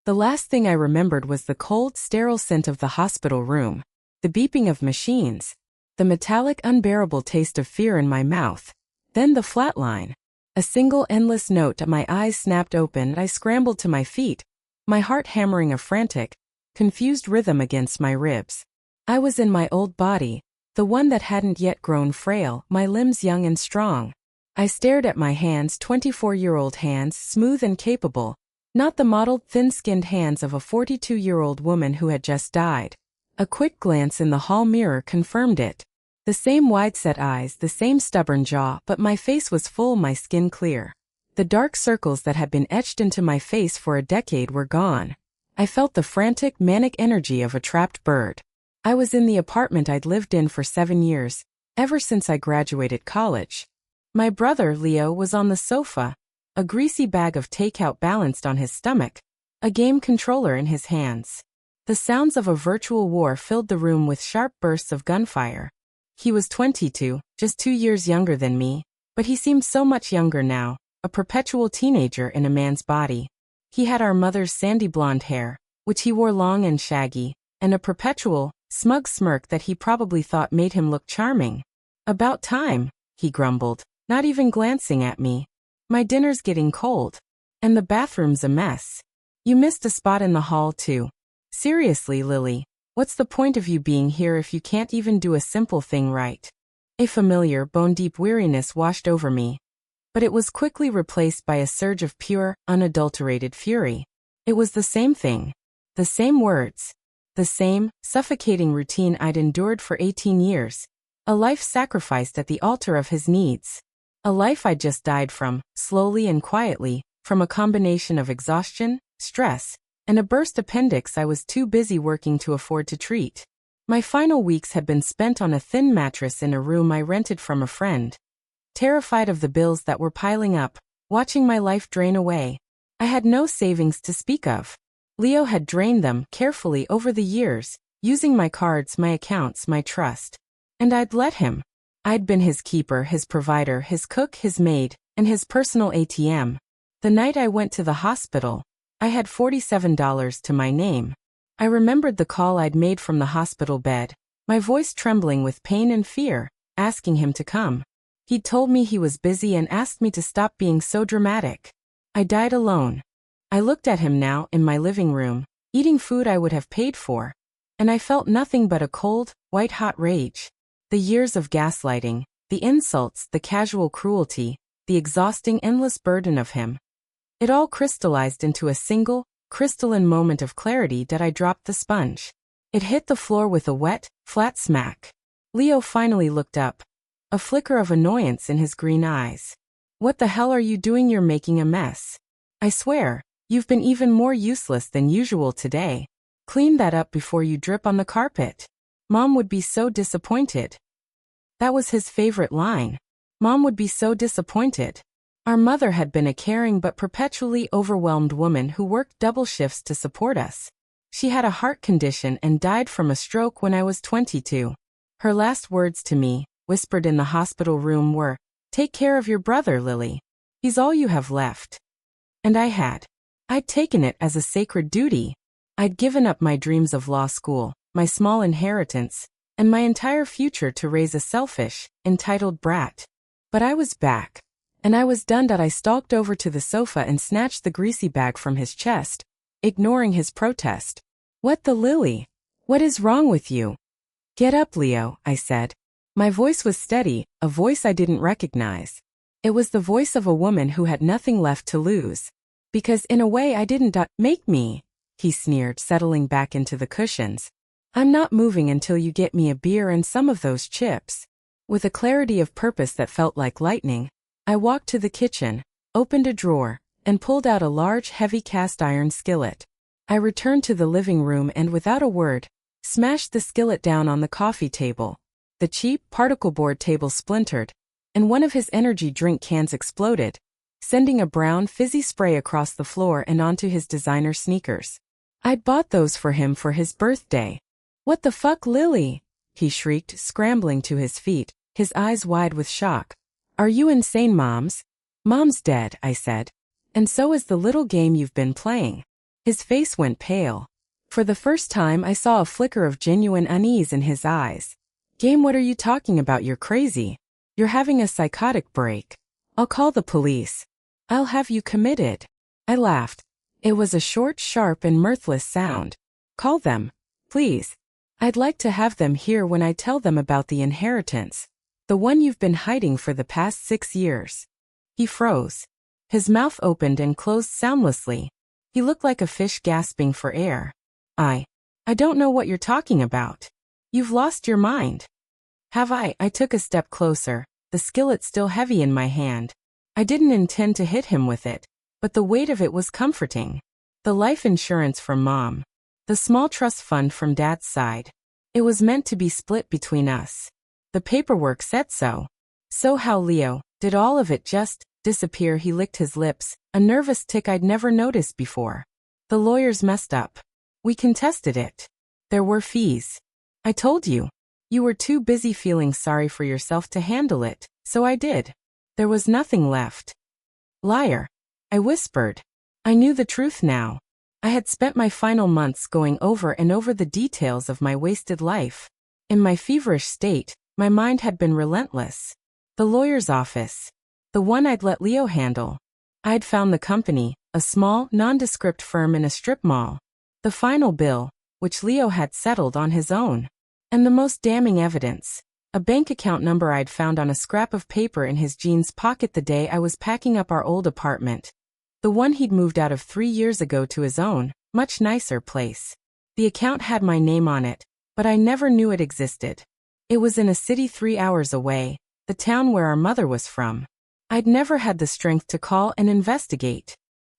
The last thing I remembered was the cold, sterile scent of the hospital room, the beeping of machines, the metallic, unbearable taste of fear in my mouth. Then the flatline. A single endless note. My eyes snapped open and I scrambled to my feet, my heart hammering a frantic, confused rhythm against my ribs. I was in my old body, the one that hadn't yet grown frail, my limbs young and strong. I stared at my hands, 24-year-old hands, smooth and capable, not the mottled, thin-skinned hands of a 42-year-old woman who had just died. A quick glance in the hall mirror confirmed it. The same wide-set eyes, the same stubborn jaw, but my face was full, my skin clear. The dark circles that had been etched into my face for a decade were gone. I felt the frantic, manic energy of a trapped bird. I was in the apartment I'd lived in for 7 years, ever since I graduated college. My brother, Leo, was on the sofa, a greasy bag of takeout balanced on his stomach, a game controller in his hands. The sounds of a virtual war filled the room with sharp bursts of gunfire. He was 22, just 2 years younger than me, but he seemed so much younger now, a perpetual teenager in a man's body. He had our mother's sandy blonde hair, which he wore long and shaggy, and a perpetual, smug smirk that he probably thought made him look charming. "About time," he grumbled, not even glancing at me. "My dinner's getting cold. And the bathroom's a mess. You missed a spot in the hall too. Seriously, Lily. What's the point of you being here if you can't even do a simple thing right?" A familiar, bone-deep weariness washed over me, but it was quickly replaced by a surge of pure, unadulterated fury. It was the same thing. The same words. The same, suffocating routine I'd endured for 18 years. A life sacrificed at the altar of his needs. A life I'd just died from, slowly and quietly, from a combination of exhaustion, stress, and a burst appendix I was too busy working to afford to treat. My final weeks had been spent on a thin mattress in a room I rented from a friend. Terrified of the bills that were piling up, watching my life drain away. I had no savings to speak of. Leo had drained them carefully over the years, using my cards, my accounts, my trust. And I'd let him. I'd been his keeper, his provider, his cook, his maid, and his personal ATM. The night I went to the hospital, I had $47 to my name. I remembered the call I'd made from the hospital bed, my voice trembling with pain and fear, asking him to come. He'd told me he was busy and asked me to stop being so dramatic. I died alone. I looked at him now in my living room, eating food I would have paid for, and I felt nothing but a cold, white-hot rage. The years of gaslighting, the insults, the casual cruelty, the exhausting, endless burden of him. It all crystallized into a single, crystalline moment of clarity that I dropped the sponge. It hit the floor with a wet, flat smack. Leo finally looked up, a flicker of annoyance in his green eyes. "What the hell are you doing? You're making a mess. I swear, you've been even more useless than usual today. Clean that up before you drip on the carpet. Mom would be so disappointed." That was his favorite line. Mom would be so disappointed. Our mother had been a caring but perpetually overwhelmed woman who worked double shifts to support us. She had a heart condition and died from a stroke when I was 22. Her last words to me, whispered in the hospital room, were, "Take care of your brother, Lily. He's all you have left." And I had. I'd taken it as a sacred duty. I'd given up my dreams of law school, my small inheritance, and my entire future to raise a selfish, entitled brat. But I was back. And I was done. That I stalked over to the sofa and snatched the greasy bag from his chest, ignoring his protest. "What the Lily? What is wrong with you?" "Get up, Leo," I said. My voice was steady, a voice I didn't recognize. It was the voice of a woman who had nothing left to lose. "Because in a way I didn't make me," he sneered, settling back into the cushions. "I'm not moving until you get me a beer and some of those chips." With a clarity of purpose that felt like lightning, I walked to the kitchen, opened a drawer, and pulled out a large, heavy cast-iron skillet. I returned to the living room and, without a word, smashed the skillet down on the coffee table. The cheap, particle-board table splintered, and one of his energy drink cans exploded, sending a brown, fizzy spray across the floor and onto his designer sneakers. I'd bought those for him for his birthday. "What the fuck, Lily?" he shrieked, scrambling to his feet, his eyes wide with shock. "Are you insane, Mom's?" "Mom's dead," I said. "And so is the little game you've been playing." His face went pale. For the first time I saw a flicker of genuine unease in his eyes. Game, what are you talking about? You're crazy. You're having a psychotic break. I'll call the police. I'll have you committed. I laughed. It was a short, sharp, and mirthless sound. Call them, please. I'd like to have them here when I tell them about the inheritance. The one you've been hiding for the past 6 years. He froze. His mouth opened and closed soundlessly. He looked like a fish gasping for air. I don't know what you're talking about. You've lost your mind. Have I? I took a step closer, the skillet still heavy in my hand. I didn't intend to hit him with it, but the weight of it was comforting. The life insurance from Mom. The small trust fund from Dad's side. It was meant to be split between us. The paperwork said so. So how, Leo, did all of it just disappear? He licked his lips, a nervous tick I'd never noticed before. The lawyers messed up. We contested it. There were fees. I told you. You were too busy feeling sorry for yourself to handle it, so I did. There was nothing left. Liar. I whispered. I knew the truth now. I had spent my final months going over and over the details of my wasted life. In my feverish state, my mind had been relentless. The lawyer's office. The one I'd let Leo handle. I'd found the company, a small, nondescript firm in a strip mall. The final bill, which Leo had settled on his own. And the most damning evidence. A bank account number I'd found on a scrap of paper in his jeans pocket the day I was packing up our old apartment. The one he'd moved out of 3 years ago to his own, much nicer place. The account had my name on it, but I never knew it existed. It was in a city 3 hours away, the town where our mother was from. I'd never had the strength to call and investigate.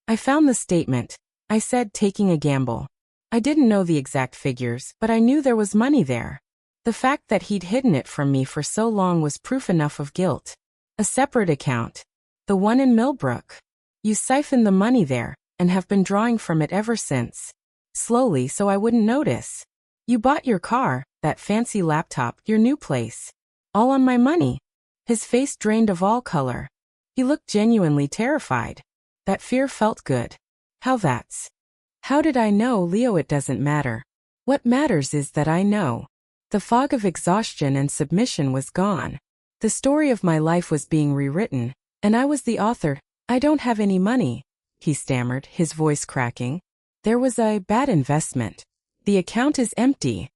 I found the statement, I said, taking a gamble. I didn't know the exact figures, but I knew there was money there. The fact that he'd hidden it from me for so long was proof enough of guilt. A separate account. The one in Millbrook. You siphoned the money there, and have been drawing from it ever since. Slowly, so I wouldn't notice. You bought your car, that fancy laptop, your new place. All on my money. His face drained of all color. He looked genuinely terrified. That fear felt good. How did I know, Leo? It doesn't matter. What matters is that I know. The fog of exhaustion and submission was gone. The story of my life was being rewritten, and I was the author. I don't have any money, he stammered, his voice cracking. There was a bad investment. The account is empty.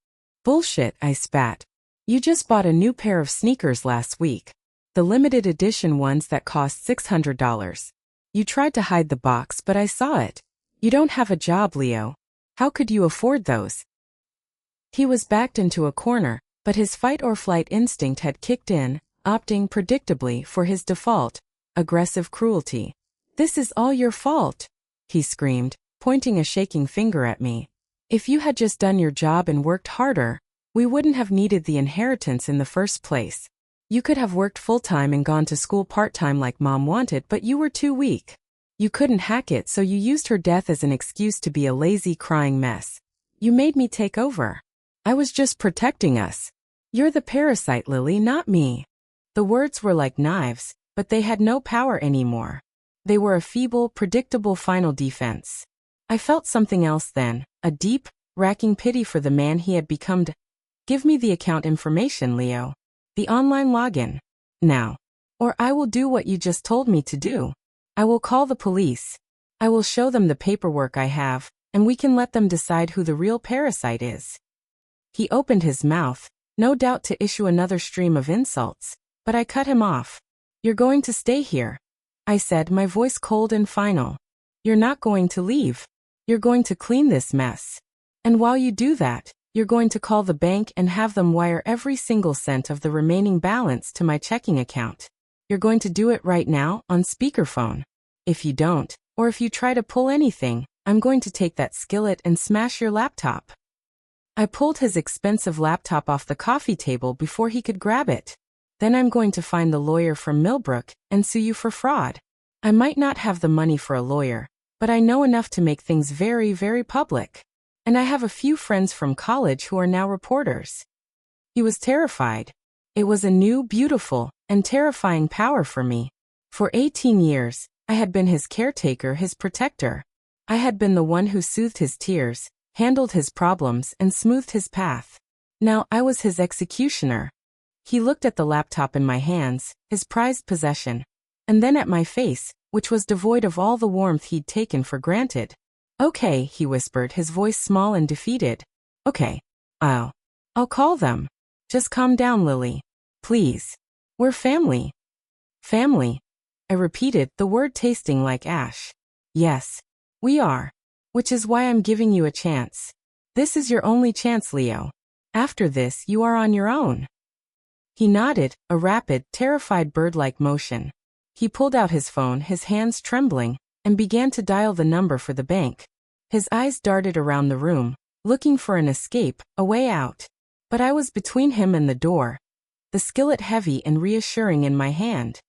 Bullshit, I spat. You just bought a new pair of sneakers last week. The limited edition ones that cost $600. You tried to hide the box, but I saw it. You don't have a job, Leo. How could you afford those? He was backed into a corner, but his fight or flight instinct had kicked in, opting predictably for his default, aggressive cruelty. This is all your fault, he screamed, pointing a shaking finger at me. If you had just done your job and worked harder, we wouldn't have needed the inheritance in the first place. You could have worked full-time and gone to school part-time like Mom wanted, but you were too weak. You couldn't hack it, so you used her death as an excuse to be a lazy, crying mess. You made me take over. I was just protecting us. You're the parasite, Lily, not me. The words were like knives, but they had no power anymore. They were a feeble, predictable final defense. I felt something else then, a deep, racking pity for the man he had become. Give me the account information, Leo. The online login. Now. Or I will do what you just told me to do. I will call the police. I will show them the paperwork I have, and we can let them decide who the real parasite is. He opened his mouth, no doubt to issue another stream of insults, but I cut him off. You're going to stay here, I said, my voice cold and final. You're not going to leave. You're going to clean this mess. And while you do that, you're going to call the bank and have them wire every single cent of the remaining balance to my checking account. You're going to do it right now, on speakerphone. If you don't, or if you try to pull anything, I'm going to take that skillet and smash your laptop. I pulled his expensive laptop off the coffee table before he could grab it. Then I'm going to find the lawyer from Millbrook and sue you for fraud. I might not have the money for a lawyer, but I know enough to make things very, very public. And I have a few friends from college who are now reporters. He was terrified. It was a new, beautiful, and terrifying power for me. For 18 years, I had been his caretaker, his protector. I had been the one who soothed his tears, handled his problems, and smoothed his path. Now I was his executioner. He looked at the laptop in my hands, his prized possession, and then at my face, which was devoid of all the warmth he'd taken for granted. "Okay," he whispered, his voice small and defeated. "Okay. I'll call them. Just calm down, Lily. Please. We're family." "Family," I repeated, the word tasting like ash. "Yes. We are. Which is why I'm giving you a chance. This is your only chance, Leo. After this, you are on your own." He nodded, a rapid, terrified bird-like motion. He pulled out his phone, his hands trembling, and began to dial the number for the bank. His eyes darted around the room, looking for an escape, a way out. But I was between him and the door, the skillet heavy and reassuring in my hand.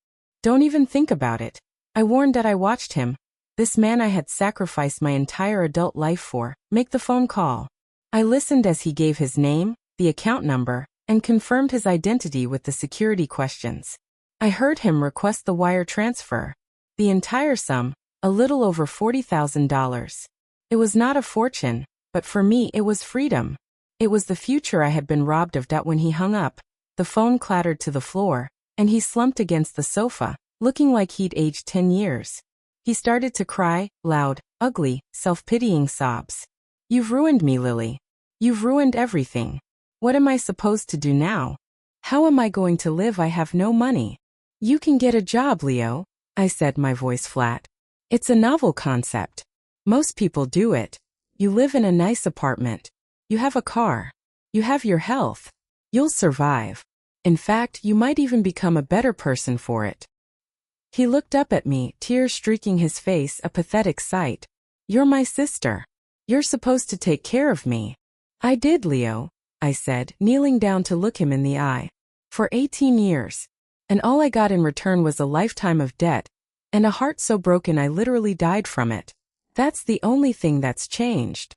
"Don't even think about it," I warned as I watched him, this man I had sacrificed my entire adult life for, make the phone call. I listened as he gave his name, the account number, and confirmed his identity with the security questions. I heard him request the wire transfer. The entire sum, a little over $40,000. It was not a fortune, but for me it was freedom. It was the future I had been robbed of. When he hung up, the phone clattered to the floor, and he slumped against the sofa, looking like he'd aged 10 years. He started to cry, loud, ugly, self-pitying sobs. "You've ruined me, Lily. You've ruined everything. What am I supposed to do now? How am I going to live? I have no money." "You can get a job, Leo," I said, my voice flat. "It's a novel concept. Most people do it. You live in a nice apartment. You have a car. You have your health. You'll survive. In fact, you might even become a better person for it." He looked up at me, tears streaking his face, a pathetic sight. "You're my sister. You're supposed to take care of me." "I did, Leo," I said, kneeling down to look him in the eye. "For 18 years. And all I got in return was a lifetime of debt, and a heart so broken I literally died from it. That's the only thing that's changed."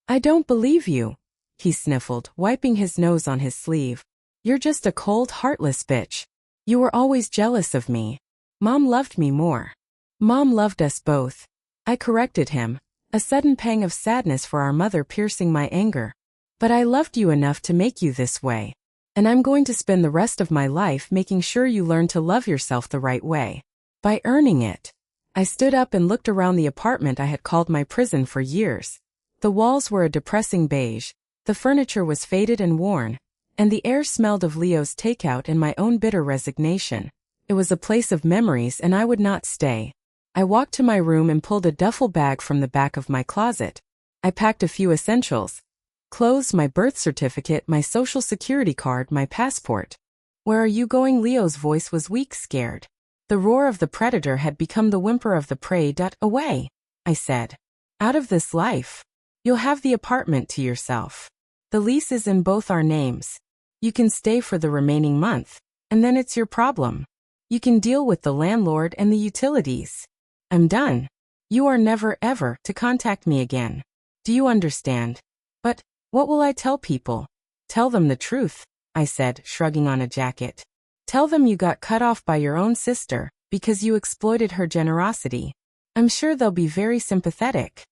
"I don't believe you," he sniffled, wiping his nose on his sleeve. "You're just a cold, heartless bitch. You were always jealous of me. Mom loved me more. Mom loved us both." I corrected him, a sudden pang of sadness for our mother piercing my anger. "But I loved you enough to make you this way. And I'm going to spend the rest of my life making sure you learn to love yourself the right way. By earning it." I stood up and looked around the apartment I had called my prison for years. The walls were a depressing beige, the furniture was faded and worn, and the air smelled of Leo's takeout and my own bitter resignation. It was a place of memories, and I would not stay. I walked to my room and pulled a duffel bag from the back of my closet. I packed a few essentials: clothes, my birth certificate, my social security card, my passport. "Where are you going?" Leo's voice was weak, scared. The roar of the predator had become the whimper of the prey. "Away," I said. "Out of this life. You'll have the apartment to yourself. The lease is in both our names. You can stay for the remaining month, and then it's your problem. You can deal with the landlord and the utilities. I'm done. You are never ever to contact me again. Do you understand?" "But what will I tell people?" "Tell them the truth," I said, shrugging on a jacket. "Tell them you got cut off by your own sister because you exploited her generosity. I'm sure they'll be very sympathetic."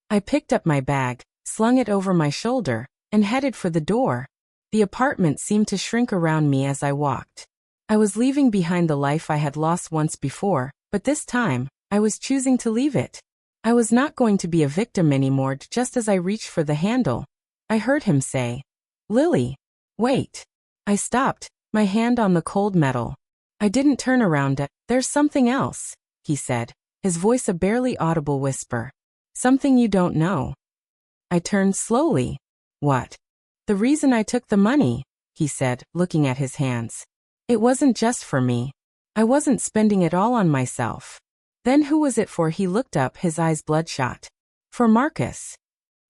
I picked up my bag, slung it over my shoulder, and headed for the door. The apartment seemed to shrink around me as I walked. I was leaving behind the life I had lost once before, but this time, I was choosing to leave it. I was not going to be a victim anymore. Just as I reached for the handle, I heard him say, "Lily, wait." I stopped, my hand on the cold metal. I didn't turn around. "There's something else," he said, his voice a barely audible whisper. "Something you don't know." I turned slowly. "What?" "The reason I took the money," he said, looking at his hands. "It wasn't just for me. I wasn't spending it all on myself." "Then who was it for?" He looked up, his eyes bloodshot. "For Marcus."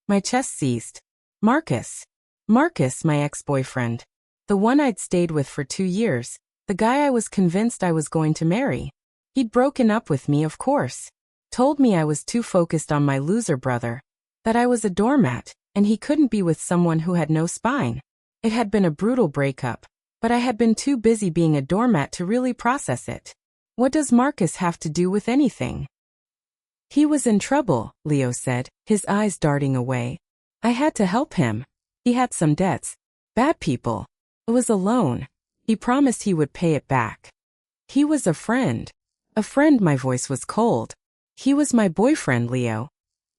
My chest seized. Marcus. Marcus, my ex-boyfriend. The one I'd stayed with for 2 years. The guy I was convinced I was going to marry. He'd broken up with me, of course. Told me I was too focused on my loser brother. That I was a doormat, and he couldn't be with someone who had no spine. It had been a brutal breakup, but I had been too busy being a doormat to really process it. What does Marcus have to do with anything? He was in trouble, Leo said, his eyes darting away. I had to help him. He had some debts. Bad people. It was a loan. He promised he would pay it back. He was a friend. A friend. My voice was cold. He was my boyfriend, Leo.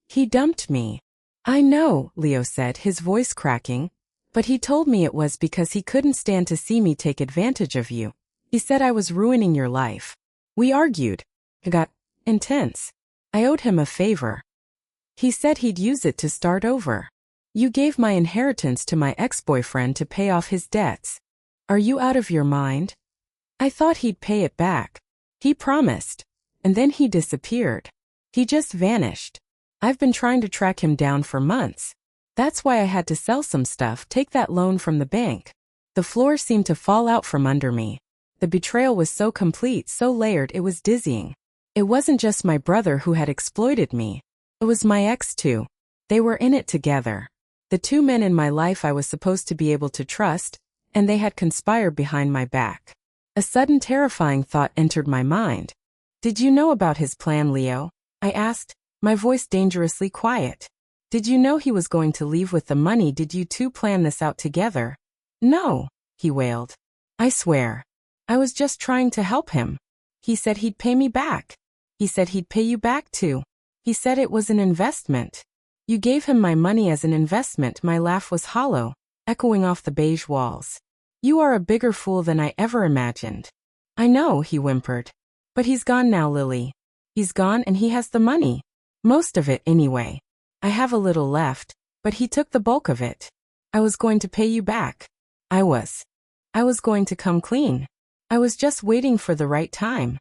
He dumped me. I know, Leo said, his voice cracking. But he told me it was because he couldn't stand to see me take advantage of you. He said I was ruining your life. We argued. It got intense. I owed him a favor. He said he'd use it to start over. You gave my inheritance to my ex-boyfriend to pay off his debts. Are you out of your mind? I thought he'd pay it back. He promised. And then he disappeared. He just vanished. I've been trying to track him down for months. That's why I had to sell some stuff, take that loan from the bank. The floor seemed to fall out from under me. The betrayal was so complete, so layered, it was dizzying. It wasn't just my brother who had exploited me. It was my ex too. They were in it together. The two men in my life I was supposed to be able to trust, and they had conspired behind my back. A sudden terrifying thought entered my mind. Did you know about his plan, Leo? I asked, my voice dangerously quiet. Did you know he was going to leave with the money? Did you two plan this out together? No, he wailed. I swear. I was just trying to help him. He said he'd pay me back. He said he'd pay you back too. He said it was an investment. You gave him my money as an investment. My laugh was hollow, echoing off the beige walls. You are a bigger fool than I ever imagined. I know, he whimpered. But he's gone now, Lily. He's gone and he has the money. Most of it, anyway. I have a little left, but he took the bulk of it. I was going to pay you back. I was going to come clean. I was just waiting for the right time.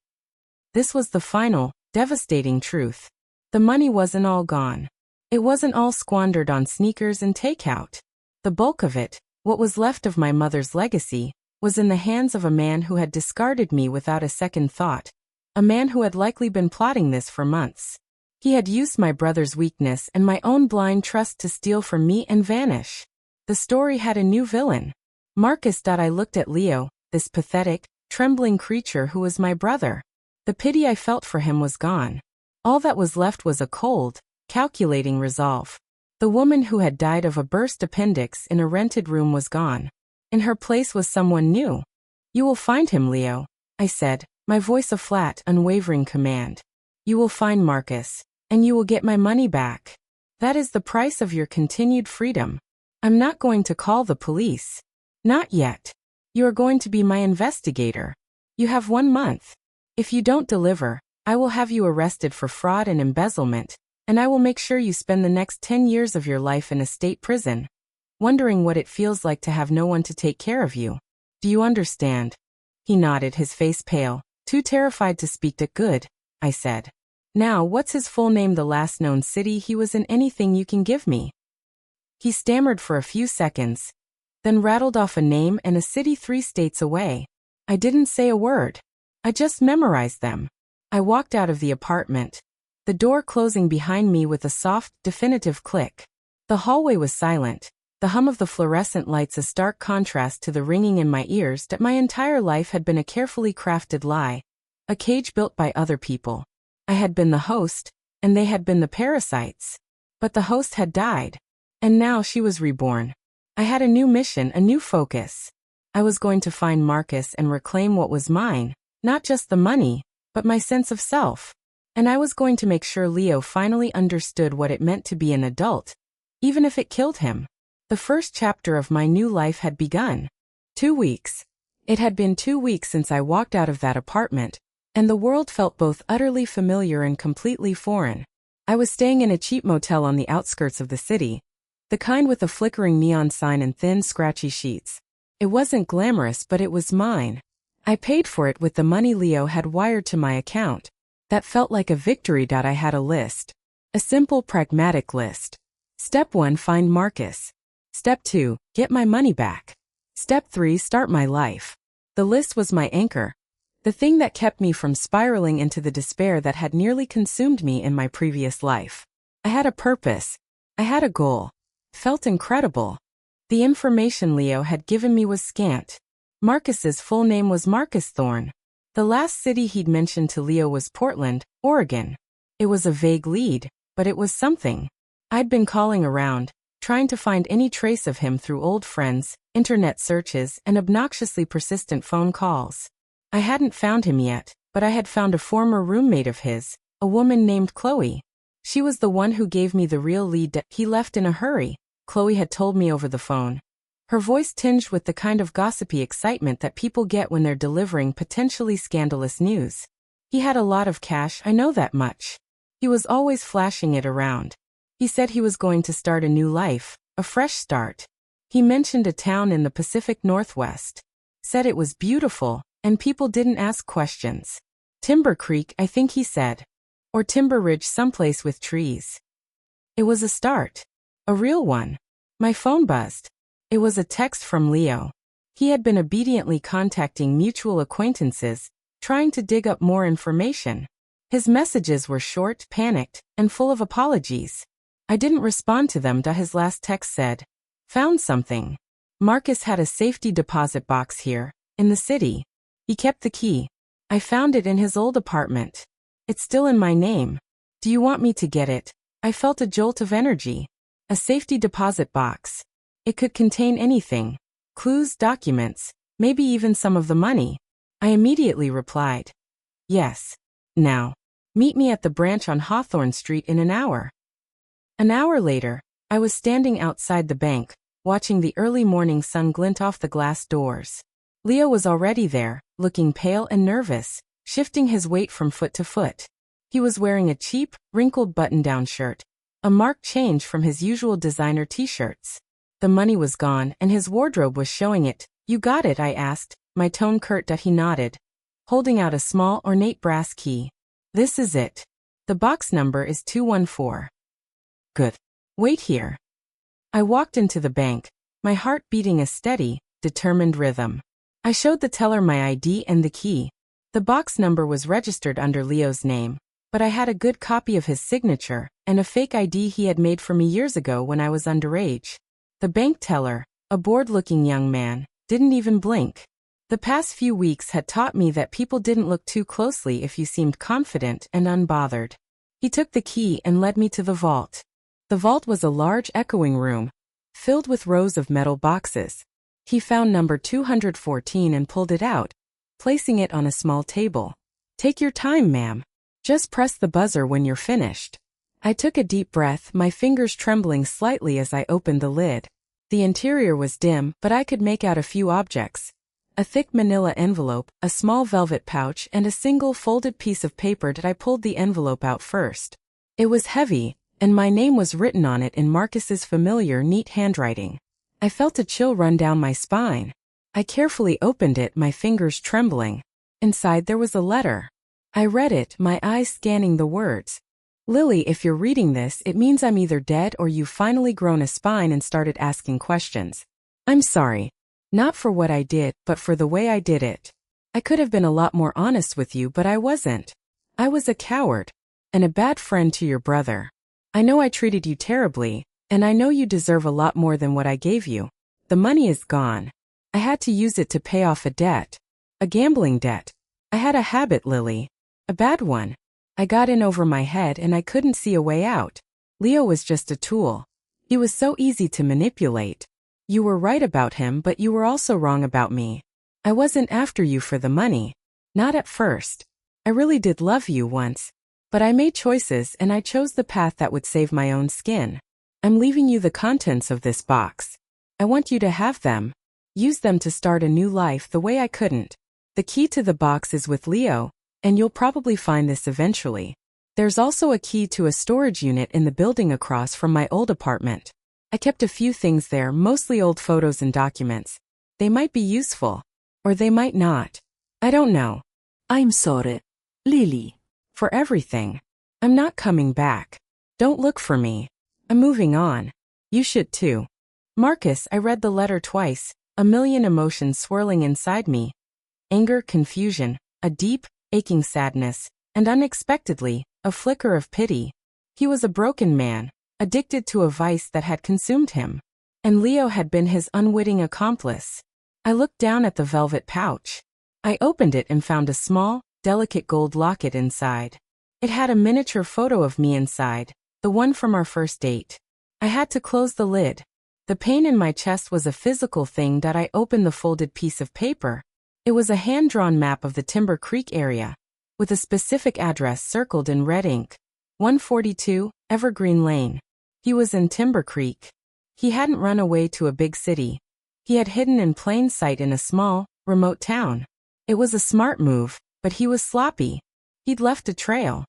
This was the final, devastating truth. The money wasn't all gone. It wasn't all squandered on sneakers and takeout. The bulk of it, what was left of my mother's legacy, was in the hands of a man who had discarded me without a second thought. A man who had likely been plotting this for months. He had used my brother's weakness and my own blind trust to steal from me and vanish. The story had a new villain. Marcus. I looked at Leo, this pathetic, trembling creature who was my brother. The pity I felt for him was gone. All that was left was a cold, calculating resolve. The woman who had died of a burst appendix in a rented room was gone. In her place was someone new. You will find him, Leo, I said, my voice a flat, unwavering command. You will find Marcus, and you will get my money back. That is the price of your continued freedom. I'm not going to call the police. Not yet. You are going to be my investigator. You have 1 month. If you don't deliver, I will have you arrested for fraud and embezzlement, and I will make sure you spend the next 10 years of your life in a state prison, wondering what it feels like to have no one to take care of you. Do you understand? He nodded, his face pale, too terrified to speak. Good, I said. Now, what's his full name? The last known city he was in? Anything you can give me? He stammered for a few seconds, then rattled off a name and a city 3 states away. I didn't say a word. I just memorized them. I walked out of the apartment, the door closing behind me with a soft, definitive click. The hallway was silent, the hum of the fluorescent lights a stark contrast to the ringing in my ears that my entire life had been a carefully crafted lie, a cage built by other people. I had been the host, and they had been the parasites. But the host had died, and now she was reborn. I had a new mission, a new focus. I was going to find Marcus and reclaim what was mine, not just the money, but my sense of self. And I was going to make sure Leo finally understood what it meant to be an adult, even if it killed him. The first chapter of my new life had begun. 2 weeks. It had been 2 weeks since I walked out of that apartment, and the world felt both utterly familiar and completely foreign. I was staying in a cheap motel on the outskirts of the city, the kind with a flickering neon sign and thin, scratchy sheets. It wasn't glamorous, but it was mine. I paid for it with the money Leo had wired to my account. That felt like a victory. I had a list. A simple, pragmatic list. Step 1, find Marcus. Step 2, get my money back. Step 3, start my life. The list was my anchor. The thing that kept me from spiraling into the despair that had nearly consumed me in my previous life. I had a purpose. I had a goal. Felt incredible. The information Leo had given me was scant. Marcus's full name was Marcus Thorne. The last city he'd mentioned to Leo was Portland, Oregon. It was a vague lead, but it was something. I'd been calling around, trying to find any trace of him through old friends, internet searches, and obnoxiously persistent phone calls. I hadn't found him yet, but I had found a former roommate of his, a woman named Chloe. She was the one who gave me the real lead that he left in a hurry, Chloe had told me over the phone. Her voice tinged with the kind of gossipy excitement that people get when they're delivering potentially scandalous news. He had a lot of cash, I know that much. He was always flashing it around. He said he was going to start a new life, a fresh start. He mentioned a town in the Pacific Northwest. Said it was beautiful, and people didn't ask questions. Timber Creek, I think he said. Or Timber Ridge, someplace with trees. It was a start. A real one. My phone buzzed. It was a text from Leo. He had been obediently contacting mutual acquaintances, trying to dig up more information. His messages were short, panicked, and full of apologies. I didn't respond to them. His last text said, "Found something. Marcus had a safety deposit box here, in the city. He kept the key. I found it in his old apartment. It's still in my name. Do you want me to get it?" I felt a jolt of energy. A safety deposit box. It could contain anything. Clues, documents, maybe even some of the money. I immediately replied, "Yes. Now. Meet me at the branch on Hawthorne Street in an hour." An hour later, I was standing outside the bank, watching the early morning sun glint off the glass doors. Leo was already there, looking pale and nervous, shifting his weight from foot to foot. He was wearing a cheap, wrinkled button-down shirt, a marked change from his usual designer t-shirts. The money was gone, and his wardrobe was showing it. "You got it?" I asked, my tone curt. He nodded, holding out a small, ornate brass key. "This is it. The box number is 214. "Good. Wait here." I walked into the bank, my heart beating a steady, determined rhythm. I showed the teller my ID and the key. The box number was registered under Leo's name, but I had a good copy of his signature and a fake ID he had made for me years ago when I was underage. The bank teller, a bored-looking young man, didn't even blink. The past few weeks had taught me that people didn't look too closely if you seemed confident and unbothered. He took the key and led me to the vault. The vault was a large echoing room, filled with rows of metal boxes. He found number 214 and pulled it out, placing it on a small table. "Take your time, ma'am. Just press the buzzer when you're finished." I took a deep breath, my fingers trembling slightly as I opened the lid. The interior was dim, but I could make out a few objects. A thick manila envelope, a small velvet pouch, and a single folded piece of paper. I pulled the envelope out first. It was heavy, and my name was written on it in Marcus's familiar, neat handwriting. I felt a chill run down my spine. I carefully opened it, my fingers trembling. Inside there was a letter. I read it, my eyes scanning the words. "Lily, if you're reading this, it means I'm either dead or you've finally grown a spine and started asking questions. I'm sorry. Not for what I did, but for the way I did it. I could have been a lot more honest with you, but I wasn't. I was a coward. And a bad friend to your brother. I know I treated you terribly, and I know you deserve a lot more than what I gave you. The money is gone. I had to use it to pay off a debt. A gambling debt. I had a habit, Lily. A bad one. I got in over my head and I couldn't see a way out. Leo was just a tool. He was so easy to manipulate. You were right about him, but you were also wrong about me. I wasn't after you for the money. Not at first. I really did love you once. But I made choices and I chose the path that would save my own skin. I'm leaving you the contents of this box. I want you to have them. Use them to start a new life the way I couldn't. The key to the box is with Leo, and you'll probably find this eventually. There's also a key to a storage unit in the building across from my old apartment. I kept a few things there, mostly old photos and documents. They might be useful. Or they might not. I don't know. I'm sorry, Lily. For everything. I'm not coming back. Don't look for me. I'm moving on. You should too. Marcus, I read the letter twice, a million emotions swirling inside me. Anger, confusion, a deep, aching sadness, and unexpectedly, a flicker of pity. He was a broken man, addicted to a vice that had consumed him. And Leo had been his unwitting accomplice. I looked down at the velvet pouch. I opened it and found a small, delicate gold locket inside. It had a miniature photo of me inside, the one from our first date. I had to close the lid. The pain in my chest was a physical thing that I opened the folded piece of paper. It was a hand-drawn map of the Timber Creek area, with a specific address circled in red ink. 142, Evergreen Lane. He was in Timber Creek. He hadn't run away to a big city. He had hidden in plain sight in a small, remote town. It was a smart move, but he was sloppy. He'd left a trail.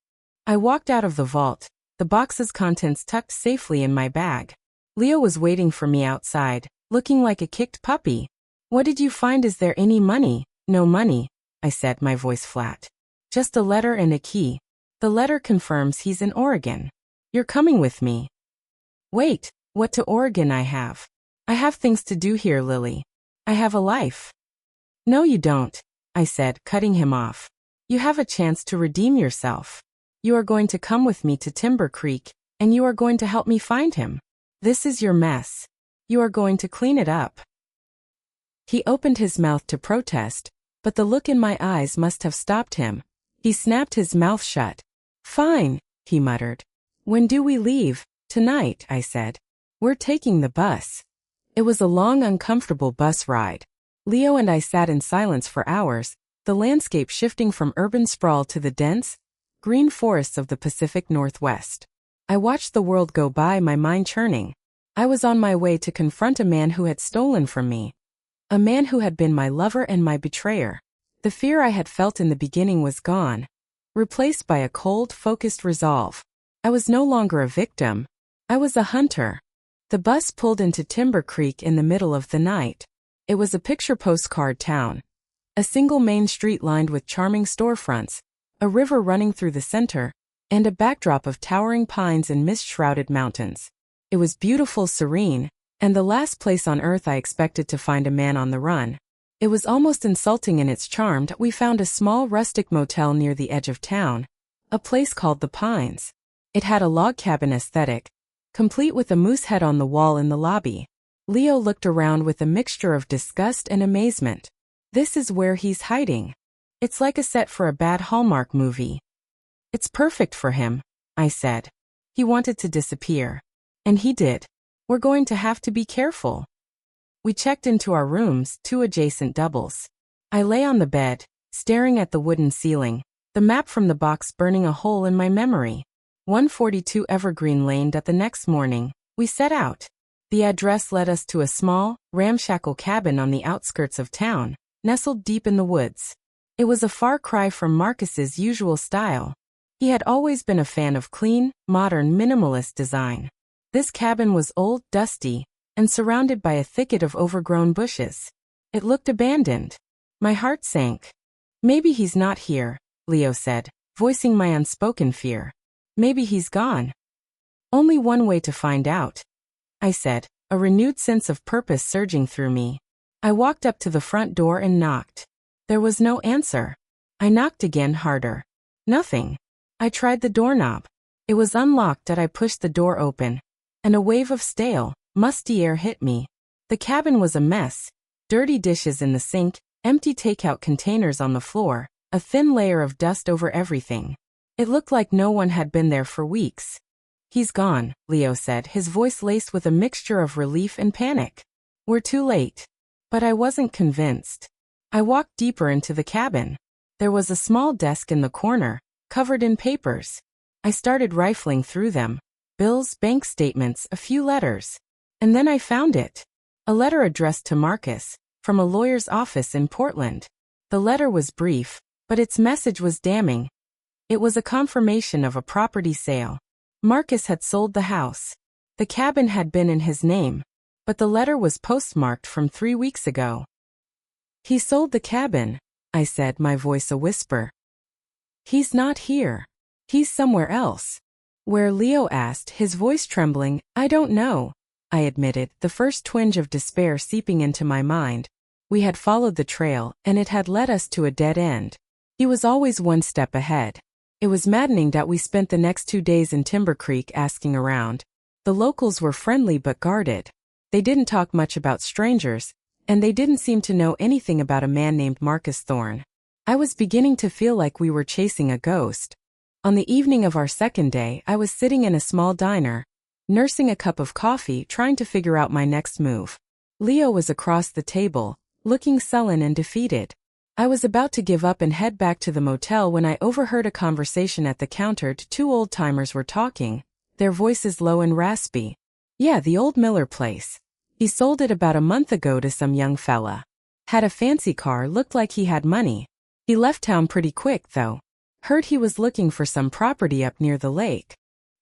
I walked out of the vault, the box's contents tucked safely in my bag. Leo was waiting for me outside, looking like a kicked puppy. "What did you find? Is there any money?" "No money," I said, my voice flat. "Just a letter and a key. The letter confirms he's in Oregon. You're coming with me." "Wait, what to Oregon? I have things to do here, Lily. I have a life." "No you don't," I said, cutting him off. "You have a chance to redeem yourself. You are going to come with me to Timber Creek, and you are going to help me find him. This is your mess. You are going to clean it up." He opened his mouth to protest, but the look in my eyes must have stopped him. He snapped his mouth shut. "Fine," he muttered. "When do we leave?" "Tonight," I said. "We're taking the bus." It was a long, uncomfortable bus ride. Leo and I sat in silence for hours, the landscape shifting from urban sprawl to the dense, green forests of the Pacific Northwest. I watched the world go by, my mind churning. I was on my way to confront a man who had stolen from me. A man who had been my lover and my betrayer. The fear I had felt in the beginning was gone, replaced by a cold, focused resolve. I was no longer a victim. I was a hunter. The bus pulled into Timber Creek in the middle of the night. It was a picture postcard town. A single main street lined with charming storefronts, a river running through the center, and a backdrop of towering pines and mist-shrouded mountains. It was beautiful, serene, and the last place on earth I expected to find a man on the run. It was almost insulting in its charm. We found a small rustic motel near the edge of town, a place called The Pines. It had a log cabin aesthetic, complete with a moose head on the wall in the lobby. Leo looked around with a mixture of disgust and amazement. "This is where he's hiding. It's like a set for a bad Hallmark movie." "It's perfect for him," I said. "He wanted to disappear. And he did. We're going to have to be careful." We checked into our rooms, 2 adjacent doubles. I lay on the bed, staring at the wooden ceiling, the map from the box burning a hole in my memory. 142 Evergreen Lane. That the next morning, we set out. The address led us to a small, ramshackle cabin on the outskirts of town, nestled deep in the woods. It was a far cry from Marcus's usual style. He had always been a fan of clean, modern, minimalist design. This cabin was old, dusty, and surrounded by a thicket of overgrown bushes. It looked abandoned. My heart sank. "Maybe he's not here," Leo said, voicing my unspoken fear. "Maybe he's gone." "Only one way to find out," I said, a renewed sense of purpose surging through me. I walked up to the front door and knocked. There was no answer. I knocked again, harder. Nothing. I tried the doorknob. It was unlocked. I pushed the door open, and a wave of stale, musty air hit me. The cabin was a mess. Dirty dishes in the sink, empty takeout containers on the floor, a thin layer of dust over everything. It looked like no one had been there for weeks. "He's gone," Leo said, his voice laced with a mixture of relief and panic. "We're too late." But I wasn't convinced. I walked deeper into the cabin. There was a small desk in the corner, covered in papers. I started rifling through them. Bills, bank statements, a few letters. And then I found it. A letter addressed to Marcus, from a lawyer's office in Portland. The letter was brief, but its message was damning. It was a confirmation of a property sale. Marcus had sold the house. The cabin had been in his name, but the letter was postmarked from 3 weeks ago. "He sold the cabin," I said, my voice a whisper. "He's not here. He's somewhere else." "Where?" Leo asked, his voice trembling. "I don't know," I admitted, the first twinge of despair seeping into my mind. We had followed the trail, and it had led us to a dead end. He was always one step ahead. It was maddening that we spent the next 2 days in Timber Creek asking around. The locals were friendly but guarded. They didn't talk much about strangers, and they didn't seem to know anything about a man named Marcus Thorne. I was beginning to feel like we were chasing a ghost. On the evening of our second day, I was sitting in a small diner, nursing a cup of coffee, trying to figure out my next move. Leo was across the table, looking sullen and defeated. I was about to give up and head back to the motel when I overheard a conversation at the counter. Two old-timers were talking, their voices low and raspy. Yeah, the old Miller place. He sold it about a month ago to some young fella. Had a fancy car, looked like he had money. He left town pretty quick, though. Heard he was looking for some property up near the lake.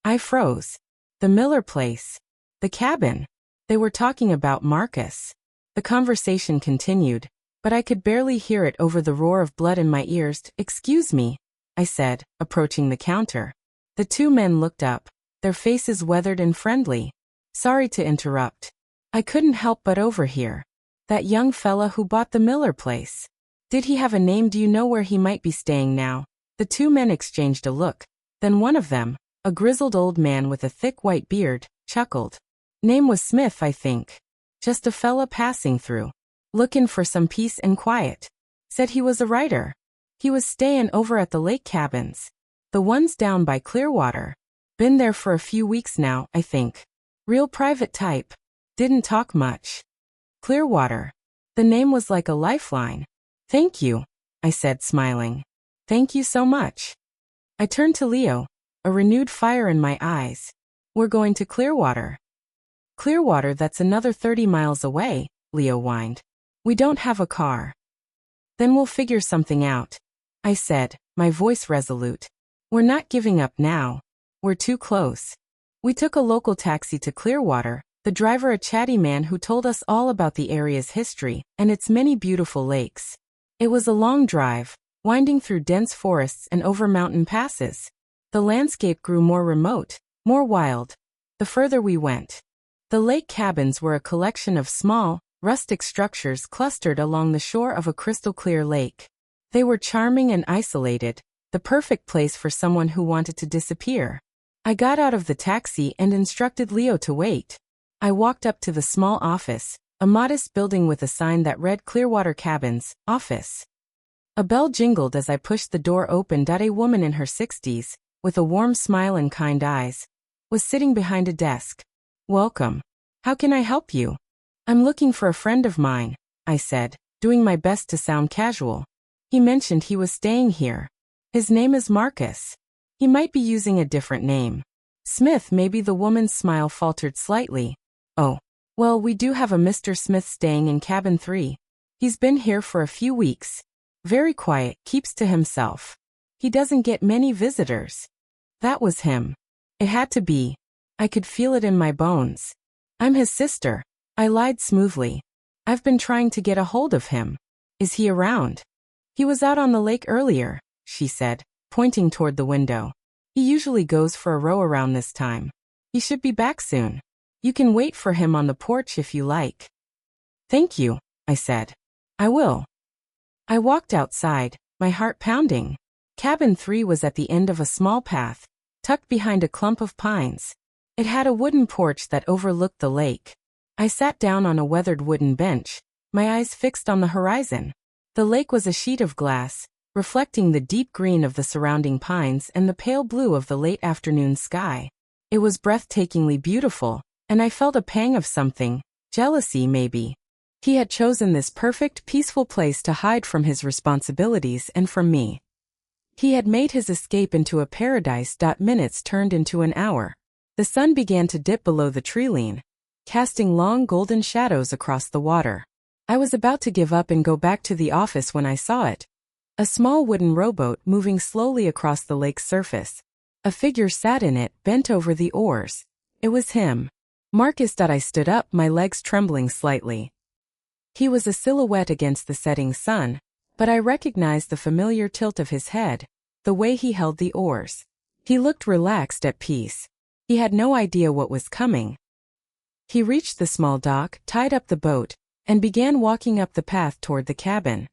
I froze. The Miller place. The cabin. They were talking about Marcus. The conversation continued, but I could barely hear it over the roar of blood in my ears. "Excuse me," I said, approaching the counter. The two men looked up, their faces weathered and friendly. "Sorry to interrupt. I couldn't help but overhear. That young fella who bought the Miller place. Did he have a name? Do you know where he might be staying now?" The two men exchanged a look. Then one of them, a grizzled old man with a thick white beard, chuckled. "Name was Smith, I think. Just a fella passing through. Looking for some peace and quiet. Said he was a writer. He was stayin' over at the lake cabins. The ones down by Clearwater. Been there for a few weeks now, I think. Real private type. Didn't talk much. Clearwater. The name was like a lifeline." "Thank you," I said, smiling. "Thank you so much." I turned to Leo, a renewed fire in my eyes. "We're going to Clearwater." "Clearwater, that's another 30 miles away," Leo whined. "We don't have a car." "Then we'll figure something out," I said, my voice resolute. "We're not giving up now. We're too close." We took a local taxi to Clearwater, the driver a chatty man who told us all about the area's history and its many beautiful lakes. It was a long drive, winding through dense forests and over mountain passes. The landscape grew more remote, more wild, the further we went. The lake cabins were a collection of small, rustic structures clustered along the shore of a crystal-clear lake. They were charming and isolated, the perfect place for someone who wanted to disappear. I got out of the taxi and instructed Leo to wait. I walked up to the small office, a modest building with a sign that read Clearwater Cabins, Office. A bell jingled as I pushed the door open. A woman in her 60s, with a warm smile and kind eyes, was sitting behind a desk. "Welcome. How can I help you?" "I'm looking for a friend of mine," I said, doing my best to sound casual. "He mentioned he was staying here. His name is Marcus. He might be using a different name. Smith, maybe." The woman's smile faltered slightly. "Oh, well, we do have a Mr. Smith staying in cabin 3. He's been here for a few weeks. Very quiet, keeps to himself. He doesn't get many visitors." That was him. It had to be. I could feel it in my bones. "I'm his sister," I lied smoothly. "I've been trying to get a hold of him. Is he around?" "He was out on the lake earlier," she said, pointing toward the window. "He usually goes for a row around this time. He should be back soon. You can wait for him on the porch if you like." "Thank you," I said. "I will." I walked outside, my heart pounding. Cabin 3 was at the end of a small path, tucked behind a clump of pines. It had a wooden porch that overlooked the lake. I sat down on a weathered wooden bench, my eyes fixed on the horizon. The lake was a sheet of glass, reflecting the deep green of the surrounding pines and the pale blue of the late afternoon sky. It was breathtakingly beautiful, and I felt a pang of something, jealousy maybe. He had chosen this perfect, peaceful place to hide from his responsibilities and from me. He had made his escape into a paradise. Minutes turned into an hour. The sun began to dip below the treeline, casting long golden shadows across the water. I was about to give up and go back to the office when I saw it. A small wooden rowboat moving slowly across the lake's surface. A figure sat in it, bent over the oars. It was him. Marcus. I stood up, my legs trembling slightly. He was a silhouette against the setting sun, but I recognized the familiar tilt of his head, the way he held the oars. He looked relaxed, at peace. He had no idea what was coming. He reached the small dock, tied up the boat, and began walking up the path toward the cabin.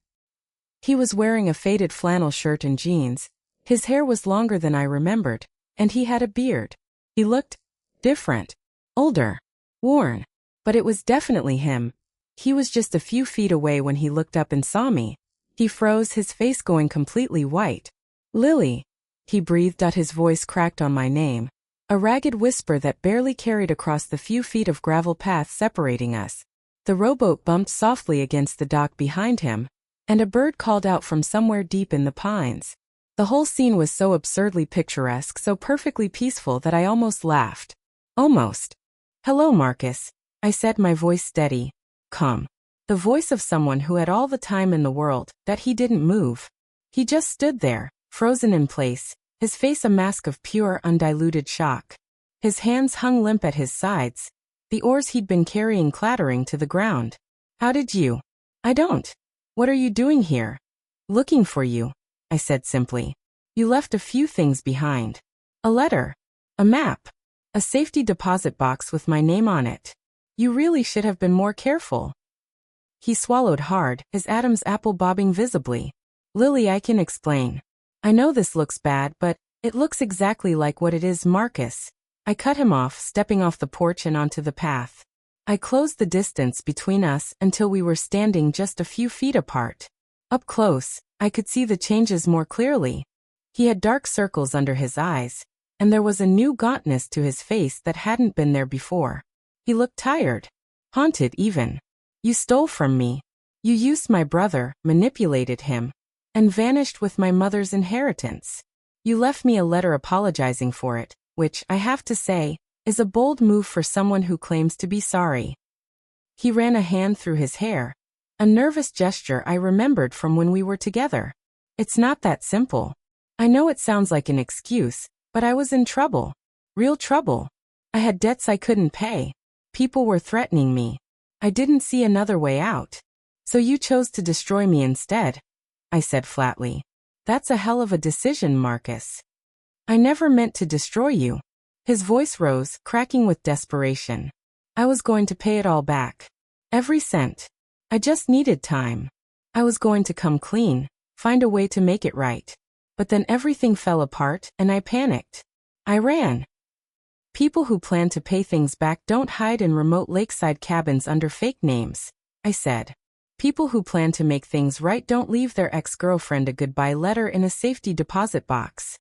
He was wearing a faded flannel shirt and jeans. His hair was longer than I remembered, and he had a beard. He looked different, older, worn, but it was definitely him. He was just a few feet away when he looked up and saw me. He froze, his face going completely white. "Lily," he breathed. His voice cracked on my name, a ragged whisper that barely carried across the few feet of gravel path separating us. The rowboat bumped softly against the dock behind him, and a bird called out from somewhere deep in the pines. The whole scene was so absurdly picturesque, so perfectly peaceful that I almost laughed. Almost. "Hello, Marcus," I said, my voice steady, calm. The voice of someone who had all the time in the world, that he didn't move. He just stood there, frozen in place, his face a mask of pure, undiluted shock. His hands hung limp at his sides, the oars he'd been carrying clattering to the ground. "How did you?" "I don't. What are you doing here?" "Looking for you," I said simply. "You left a few things behind. A letter. A map. A safety deposit box with my name on it. You really should have been more careful." He swallowed hard, his Adam's apple bobbing visibly. "Lily, I can explain. I know this looks bad, but it looks exactly like what it is, Marcus." I cut him off, stepping off the porch and onto the path. I closed the distance between us until we were standing just a few feet apart. Up close, I could see the changes more clearly. He had dark circles under his eyes, and there was a new gauntness to his face that hadn't been there before. He looked tired. Haunted even. "You stole from me. You used my brother, manipulated him, and vanished with my mother's inheritance. You left me a letter apologizing for it, which, I have to say, is a bold move for someone who claims to be sorry." He ran a hand through his hair, a nervous gesture I remembered from when we were together. "It's not that simple. I know it sounds like an excuse, but I was in trouble. Real trouble. I had debts I couldn't pay. People were threatening me. I didn't see another way out. So you chose to destroy me instead," I said flatly. "That's a hell of a decision, Marcus." "I never meant to destroy you." His voice rose, cracking with desperation. "I was going to pay it all back. Every cent. I just needed time. I was going to come clean, find a way to make it right. But then everything fell apart, and I panicked. I ran." "People who plan to pay things back don't hide in remote lakeside cabins under fake names," I said. "People who plan to make things right don't leave their ex-girlfriend a goodbye letter in a safety deposit box."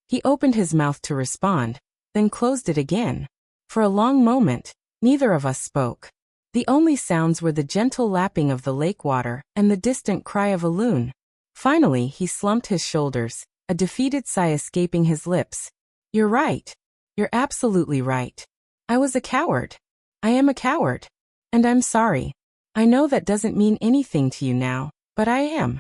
He opened his mouth to respond, then closed it again. For a long moment, neither of us spoke. The only sounds were the gentle lapping of the lake water and the distant cry of a loon. Finally, he slumped his shoulders, a defeated sigh escaping his lips. "You're right. You're absolutely right. I was a coward. I am a coward. And I'm sorry. I know that doesn't mean anything to you now, but I am."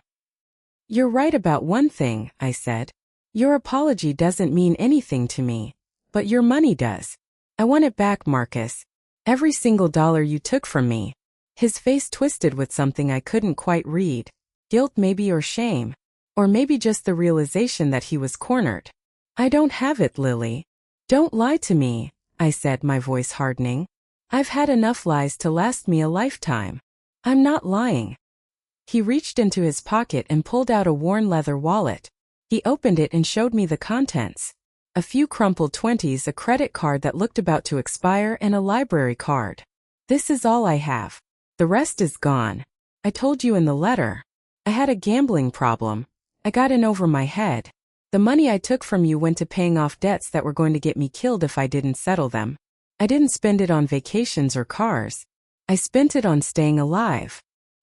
"You're right about one thing," I said. "Your apology doesn't mean anything to me, but your money does. I want it back, Marcus. Every single dollar you took from me." His face twisted with something I couldn't quite read. Guilt maybe, or shame. Or maybe just the realization that he was cornered. "I don't have it, Lily. Don't lie to me," I said, my voice hardening. "I've had enough lies to last me a lifetime. I'm not lying." He reached into his pocket and pulled out a worn leather wallet. He opened it and showed me the contents. A few crumpled 20s, a credit card that looked about to expire, and a library card. "This is all I have. The rest is gone. I told you in the letter. I had a gambling problem. I got in over my head. The money I took from you went to paying off debts that were going to get me killed if I didn't settle them. I didn't spend it on vacations or cars. I spent it on staying alive."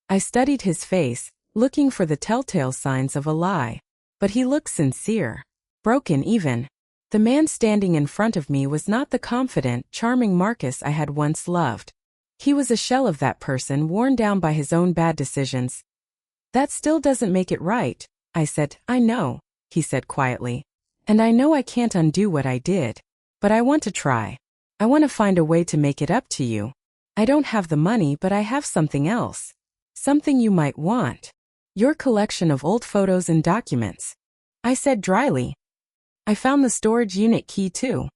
I studied his face, looking for the telltale signs of a lie. But he looked sincere. Broken even. The man standing in front of me was not the confident, charming Marcus I had once loved. He was a shell of that person, worn down by his own bad decisions. "That still doesn't make it right," I said. "I know," he said quietly. "And I know I can't undo what I did. But I want to try. I want to find a way to make it up to you. I don't have the money, but I have something else. Something you might want. Your collection of old photos and documents," I said dryly. "I found the storage unit key too."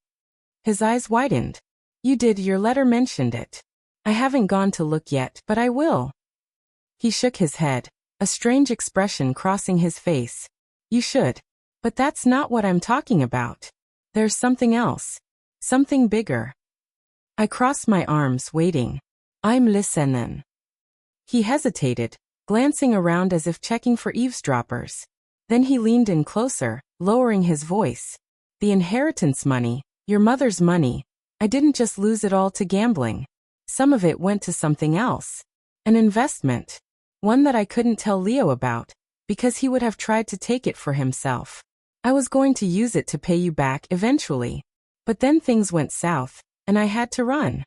His eyes widened. "You did, your letter mentioned it. I haven't gone to look yet, but I will." He shook his head, a strange expression crossing his face. "You should. But that's not what I'm talking about. There's something else. Something bigger." I crossed my arms, waiting. "I'm listening." He hesitated, glancing around as if checking for eavesdroppers. Then he leaned in closer, lowering his voice. The inheritance money, your mother's money. I didn't just lose it all to gambling. Some of it went to something else. An investment. One that I couldn't tell Leo about, because he would have tried to take it for himself. I was going to use it to pay you back eventually. But then things went south, and I had to run.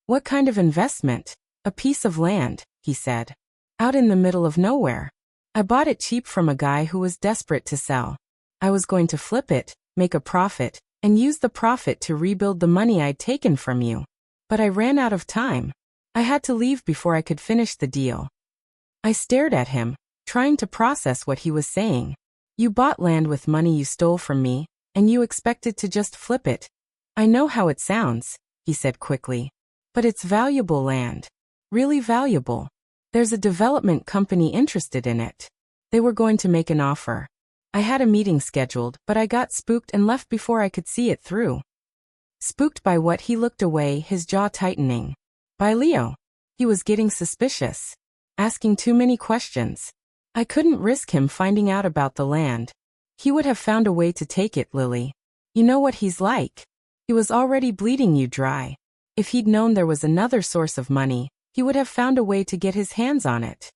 What kind of investment? A piece of land, he said. Out in the middle of nowhere. I bought it cheap from a guy who was desperate to sell. I was going to flip it, make a profit, and use the profit to rebuild the money I'd taken from you. But I ran out of time. I had to leave before I could finish the deal. I stared at him, trying to process what he was saying. You bought land with money you stole from me, and you expected to just flip it. I know how it sounds, he said quickly. But it's valuable land. Really valuable. There's a development company interested in it. They were going to make an offer. I had a meeting scheduled, but I got spooked and left before I could see it through. Spooked by what? He looked away, his jaw tightening. By Leo. He was getting suspicious. Asking too many questions. I couldn't risk him finding out about the land. He would have found a way to take it, Lily. You know what he's like. He was already bleeding you dry. If he'd known there was another source of money, he would have found a way to get his hands on it.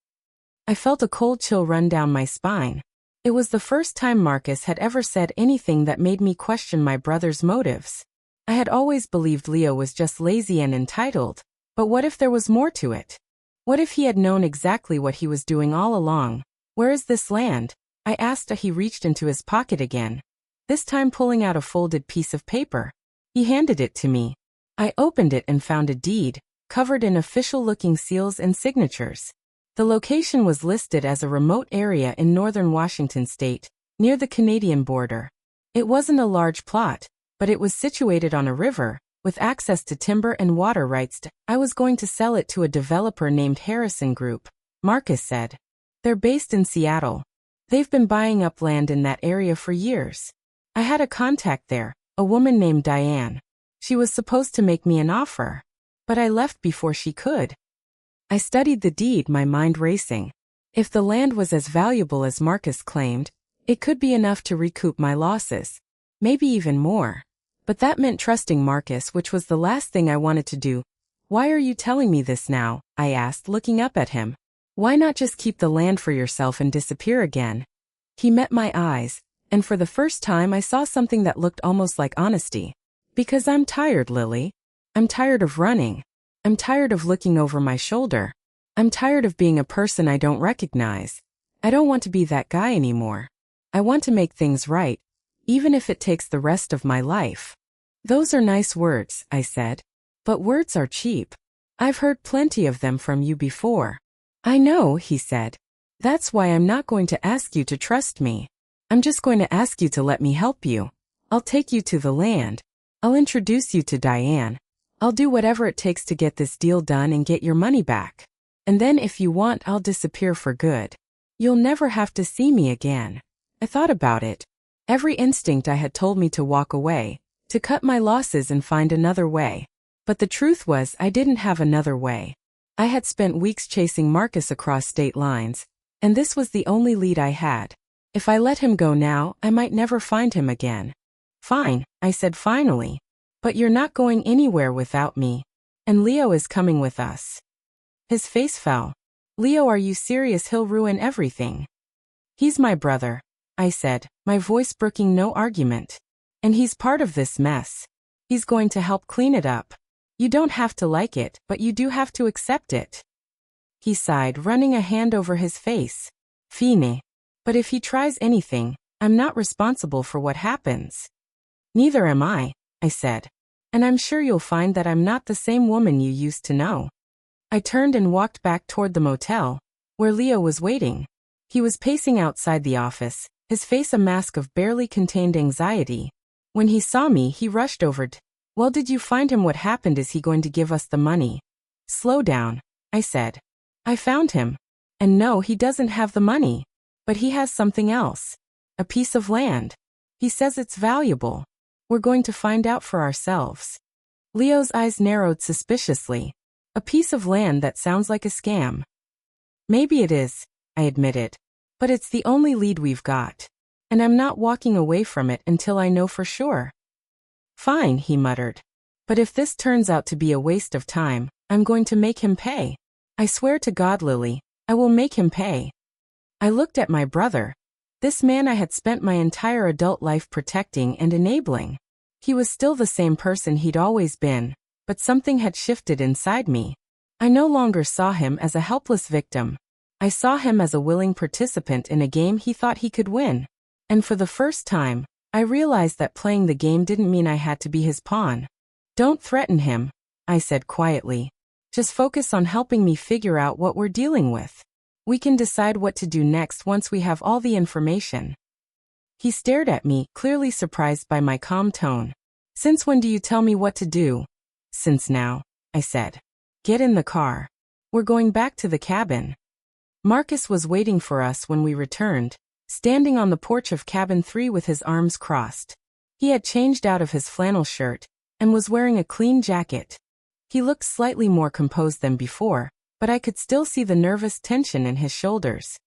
I felt a cold chill run down my spine. It was the first time Marcus had ever said anything that made me question my brother's motives. I had always believed Leo was just lazy and entitled, but what if there was more to it? What if he had known exactly what he was doing all along? Where is this land? I asked as he reached into his pocket again, this time pulling out a folded piece of paper. He handed it to me. I opened it and found a deed, covered in official-looking seals and signatures. The location was listed as a remote area in northern Washington state, near the Canadian border. It wasn't a large plot, but it was situated on a river, with access to timber and water rights. I was going to sell it to a developer named Harrison Group, Marcus said. They're based in Seattle. They've been buying up land in that area for years. I had a contact there, a woman named Diane. She was supposed to make me an offer. But I left before she could. I studied the deed, my mind racing. If the land was as valuable as Marcus claimed, it could be enough to recoup my losses. Maybe even more. But that meant trusting Marcus, which was the last thing I wanted to do. Why are you telling me this now? I asked, looking up at him. Why not just keep the land for yourself and disappear again? He met my eyes, and for the first time I saw something that looked almost like honesty. Because I'm tired, Lily. I'm tired of running. I'm tired of looking over my shoulder. I'm tired of being a person I don't recognize. I don't want to be that guy anymore. I want to make things right, even if it takes the rest of my life. Those are nice words, I said. But words are cheap. I've heard plenty of them from you before. I know, he said. That's why I'm not going to ask you to trust me. I'm just going to ask you to let me help you. I'll take you to the land. I'll introduce you to Diane. I'll do whatever it takes to get this deal done and get your money back. And then if you want, I'll disappear for good. You'll never have to see me again. I thought about it. Every instinct I had told me to walk away, to cut my losses and find another way. But the truth was, I didn't have another way. I had spent weeks chasing Marcus across state lines, and this was the only lead I had. If I let him go now, I might never find him again. Fine, I said finally. But you're not going anywhere without me. And Leo is coming with us. His face fell. Leo, are you serious? He'll ruin everything. He's my brother, I said, my voice brooking no argument. And he's part of this mess. He's going to help clean it up. You don't have to like it, but you do have to accept it. He sighed, running a hand over his face. Fine. But if he tries anything, I'm not responsible for what happens. Neither am I said. And I'm sure you'll find that I'm not the same woman you used to know. I turned and walked back toward the motel, where Leo was waiting. He was pacing outside the office, his face a mask of barely contained anxiety. When he saw me, he rushed over. Well, did you find him? What happened? Is he going to give us the money? Slow down, I said. I found him. And no, he doesn't have the money. But he has something else. A piece of land. He says it's valuable. We're going to find out for ourselves. Leo's eyes narrowed suspiciously. A piece of land? That sounds like a scam. Maybe it is, I admitted. But it's the only lead we've got. And I'm not walking away from it until I know for sure. Fine, he muttered. But if this turns out to be a waste of time, I'm going to make him pay. I swear to God, Lily, I will make him pay. I looked at my brother. This man I had spent my entire adult life protecting and enabling. He was still the same person he'd always been, but something had shifted inside me. I no longer saw him as a helpless victim. I saw him as a willing participant in a game he thought he could win. And for the first time, I realized that playing the game didn't mean I had to be his pawn. Don't threaten him, I said quietly. Just focus on helping me figure out what we're dealing with. We can decide what to do next once we have all the information. He stared at me, clearly surprised by my calm tone. Since when do you tell me what to do? Since now, I said. Get in the car. We're going back to the cabin. Marcus was waiting for us when we returned, standing on the porch of cabin 3 with his arms crossed. He had changed out of his flannel shirt and was wearing a clean jacket. He looked slightly more composed than before, but I could still see the nervous tension in his shoulders.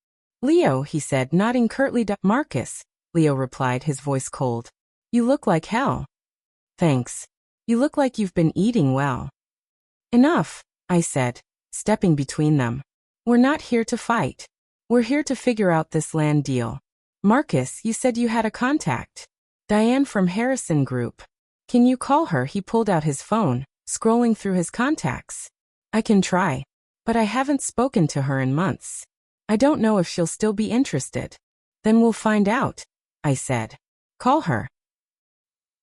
Leo, he said, nodding curtly to Marcus. Leo replied, his voice cold. You look like hell. Thanks. You look like you've been eating well. Enough, I said, stepping between them. We're not here to fight. We're here to figure out this land deal. Marcus, you said you had a contact. Diane from Harrison Group. Can you call her? He pulled out his phone, scrolling through his contacts. I can try, but I haven't spoken to her in months. I don't know if she'll still be interested. Then we'll find out, I said. Call her.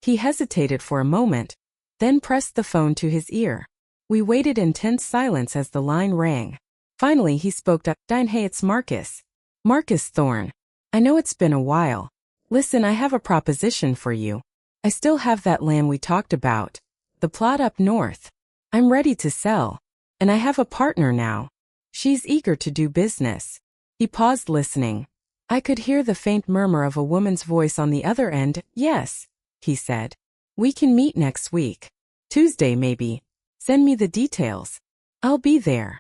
He hesitated for a moment, then pressed the phone to his ear. We waited in tense silence as the line rang. Finally, he spoke up. Diane, hey, it's Marcus. Marcus Thorne. I know it's been a while. Listen, I have a proposition for you. I still have that land we talked about, the plot up north. I'm ready to sell, and I have a partner now. She's eager to do business. He paused, listening. I could hear the faint murmur of a woman's voice on the other end. Yes, he said. We can meet next week. Tuesday, maybe. Send me the details. I'll be there.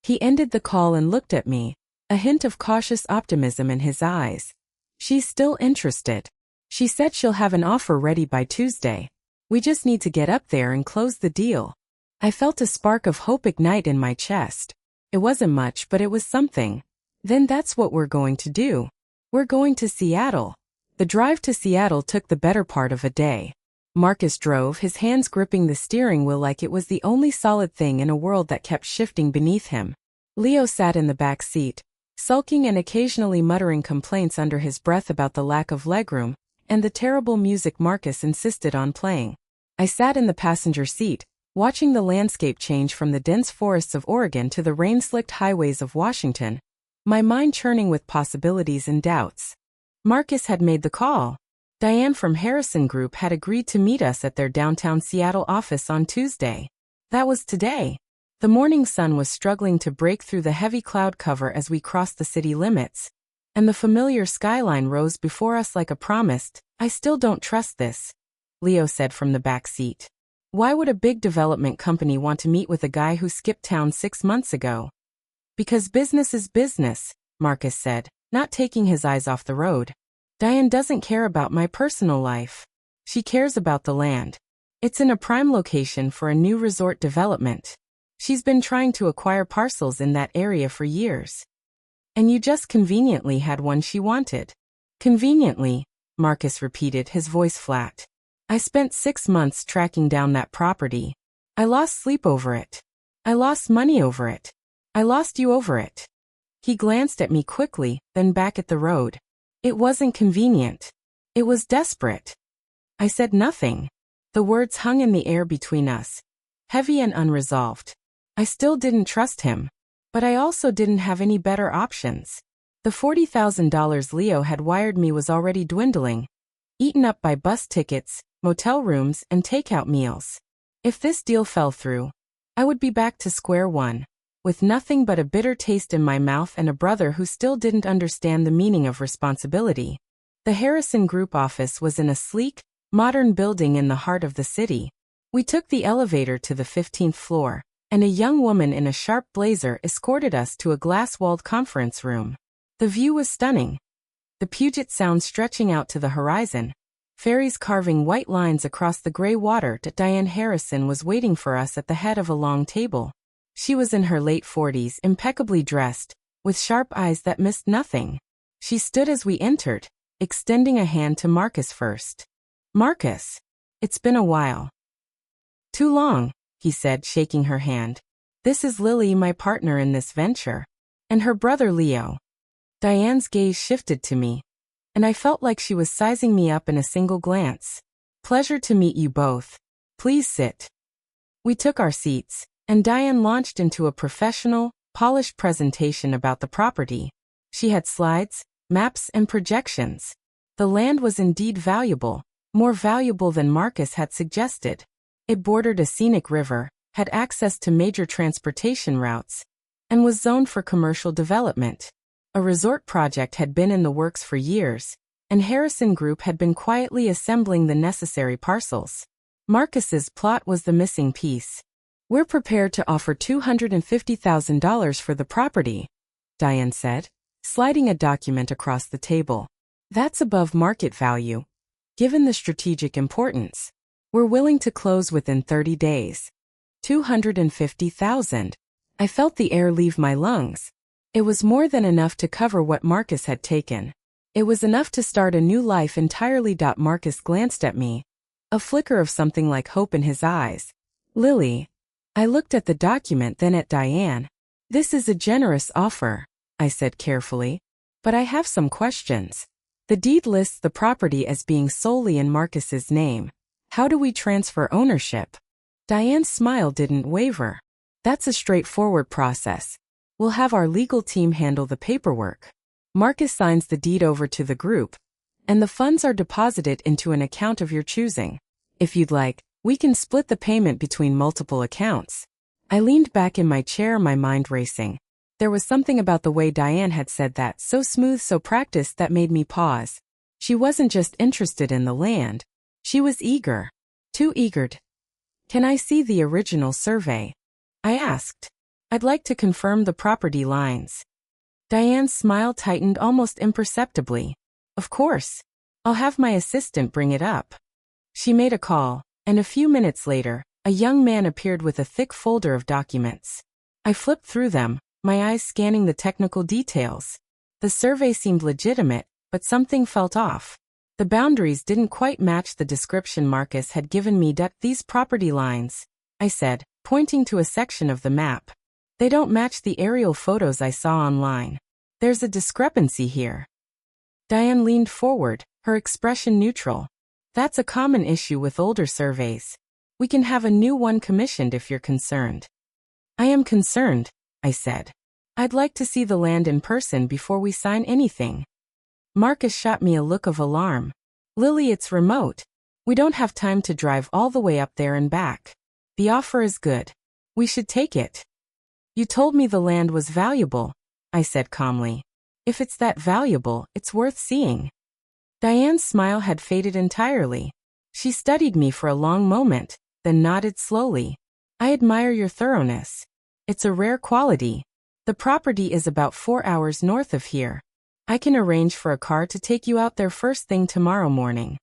He ended the call and looked at me, a hint of cautious optimism in his eyes. She's still interested. She said she'll have an offer ready by Tuesday. We just need to get up there and close the deal. I felt a spark of hope ignite in my chest. It wasn't much, but it was something. Then that's what we're going to do. We're going to Seattle. The drive to Seattle took the better part of a day. Marcus drove, his hands gripping the steering wheel like it was the only solid thing in a world that kept shifting beneath him. Leo sat in the back seat, sulking and occasionally muttering complaints under his breath about the lack of legroom and the terrible music Marcus insisted on playing. I sat in the passenger seat, watching the landscape change from the dense forests of Oregon to the rain-slicked highways of Washington, my mind churning with possibilities and doubts. Marcus had made the call. Diane from Harrison Group had agreed to meet us at their downtown Seattle office on Tuesday. That was today. The morning sun was struggling to break through the heavy cloud cover as we crossed the city limits, and the familiar skyline rose before us like a promise. I still don't trust this, Leo said from the back seat. Why would a big development company want to meet with a guy who skipped town 6 months ago? Because business is business, Marcus said, not taking his eyes off the road. Diane doesn't care about my personal life. She cares about the land. It's in a prime location for a new resort development. She's been trying to acquire parcels in that area for years. And you just conveniently had one she wanted. Conveniently, Marcus repeated, his voice flat. I spent 6 months tracking down that property. I lost sleep over it. I lost money over it. I lost you over it. He glanced at me quickly, then back at the road. It wasn't convenient. It was desperate. I said nothing. The words hung in the air between us, heavy and unresolved. I still didn't trust him, but I also didn't have any better options. The $40,000 Leo had wired me was already dwindling, eaten up by bus tickets, motel rooms, and takeout meals. If this deal fell through, I would be back to square one, with nothing but a bitter taste in my mouth and a brother who still didn't understand the meaning of responsibility. The Harrison Group office was in a sleek, modern building in the heart of the city. We took the elevator to the 15th floor, and a young woman in a sharp blazer escorted us to a glass-walled conference room. The view was stunning. The Puget Sound stretching out to the horizon, ferries carving white lines across the gray water. Diane Harrison was waiting for us at the head of a long table. She was in her late 40s, impeccably dressed, with sharp eyes that missed nothing. She stood as we entered, extending a hand to Marcus first. "Marcus, it's been a while." "Too long," he said, shaking her hand. "This is Lily, my partner in this venture. And her brother Leo." Diane's gaze shifted to me, and I felt like she was sizing me up in a single glance. "Pleasure to meet you both. Please sit." We took our seats, and Diane launched into a professional, polished presentation about the property. She had slides, maps, and projections. The land was indeed valuable, more valuable than Marcus had suggested. It bordered a scenic river, had access to major transportation routes, and was zoned for commercial development. A resort project had been in the works for years, and Harrison Group had been quietly assembling the necessary parcels. Marcus's plot was the missing piece. "We're prepared to offer $250,000 for the property," Diane said, sliding a document across the table. "That's above market value. Given the strategic importance, we're willing to close within 30 days. $250,000. I felt the air leave my lungs. It was more than enough to cover what Marcus had taken. It was enough to start a new life entirely. Marcus glanced at me, a flicker of something like hope in his eyes. "Lily." I looked at the document, then at Diane. "This is a generous offer," I said carefully, "but I have some questions. The deed lists the property as being solely in Marcus's name. How do we transfer ownership?" Diane's smile didn't waver. "That's a straightforward process. We'll have our legal team handle the paperwork. Marcus signs the deed over to the group, and the funds are deposited into an account of your choosing. If you'd like, we can split the payment between multiple accounts." I leaned back in my chair, my mind racing. There was something about the way Diane had said that, so smooth, so practiced, that made me pause. She wasn't just interested in the land. She was eager. Too eager. "Can I see the original survey?" I asked. "I'd like to confirm the property lines." Diane's smile tightened almost imperceptibly. "Of course. I'll have my assistant bring it up." She made a call, and a few minutes later, a young man appeared with a thick folder of documents. I flipped through them, my eyes scanning the technical details. The survey seemed legitimate, but something felt off. The boundaries didn't quite match the description Marcus had given me. "These property lines," I said, pointing to a section of the map. "They don't match the aerial photos I saw online. There's a discrepancy here." Diane leaned forward, her expression neutral. "That's a common issue with older surveys. We can have a new one commissioned if you're concerned." "I am concerned," I said. "I'd like to see the land in person before we sign anything." Marcus shot me a look of alarm. "Lily, it's remote. We don't have time to drive all the way up there and back. The offer is good. We should take it." "You told me the land was valuable," I said calmly. "If it's that valuable, it's worth seeing." Diane's smile had faded entirely. She studied me for a long moment, then nodded slowly. "I admire your thoroughness. It's a rare quality. The property is about 4 hours north of here. I can arrange for a car to take you out there first thing tomorrow morning."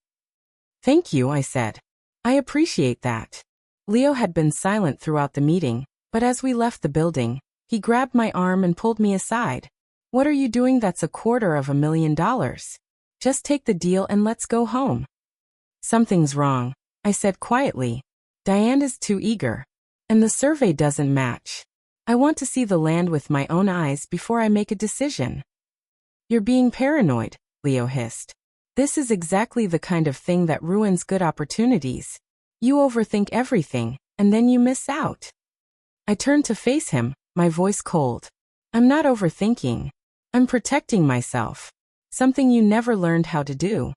"Thank you," I said. "I appreciate that." Leo had been silent throughout the meeting, but as we left the building, he grabbed my arm and pulled me aside. "What are you doing? That's $250,000. Just take the deal and let's go home." "Something's wrong," I said quietly. "Diane is too eager. And the survey doesn't match. I want to see the land with my own eyes before I make a decision." "You're being paranoid," Leo hissed. "This is exactly the kind of thing that ruins good opportunities. You overthink everything, and then you miss out." I turned to face him, my voice cold. "I'm not overthinking. I'm protecting myself. Something you never learned how to do."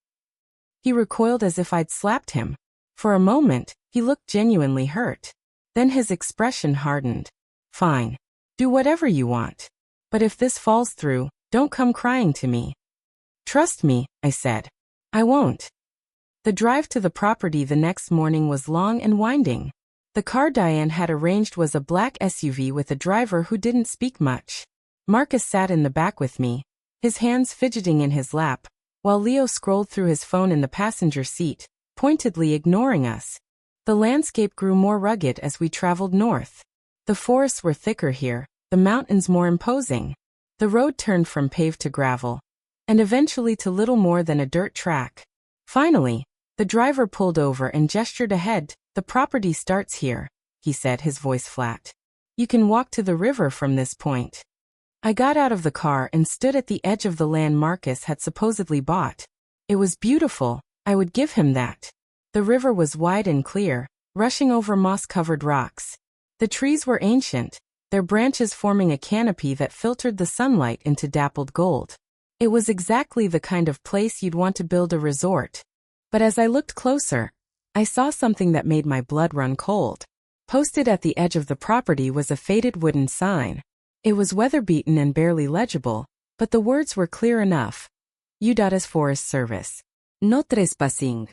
He recoiled as if I'd slapped him. For a moment, he looked genuinely hurt. Then his expression hardened. "Fine. Do whatever you want. But if this falls through, don't come crying to me." "Trust me," I said. "I won't." The drive to the property the next morning was long and winding. The car Diane had arranged was a black SUV with a driver who didn't speak much. Marcus sat in the back with me, his hands fidgeting in his lap, while Leo scrolled through his phone in the passenger seat, pointedly ignoring us. The landscape grew more rugged as we traveled north. The forests were thicker here, the mountains more imposing. The road turned from paved to gravel, and eventually to little more than a dirt track. Finally, the driver pulled over and gestured ahead. "The property starts here," he said, his voice flat. "You can walk to the river from this point." I got out of the car and stood at the edge of the land Marcus had supposedly bought. It was beautiful, I would give him that. The river was wide and clear, rushing over moss-covered rocks. The trees were ancient, their branches forming a canopy that filtered the sunlight into dappled gold. It was exactly the kind of place you'd want to build a resort. But as I looked closer, I saw something that made my blood run cold. Posted at the edge of the property was a faded wooden sign. It was weather-beaten and barely legible, but the words were clear enough. U.S. Forest Service. No trespassing.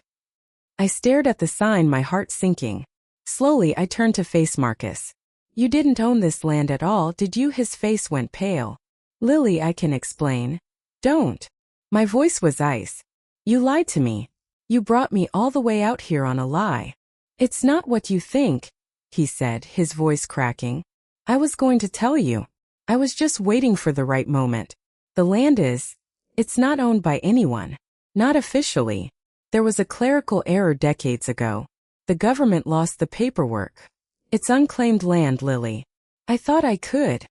I stared at the sign, my heart sinking. Slowly I turned to face Marcus. "You didn't own this land at all, did you?" His face went pale. "Lily, I can explain." "Don't." My voice was ice. "You lied to me. You brought me all the way out here on a lie." "It's not what you think," he said, his voice cracking. "I was going to tell you. I was just waiting for the right moment. The land it's not owned by anyone. Not officially. There was a clerical error decades ago. The government lost the paperwork. It's unclaimed land, Lily. I thought I could."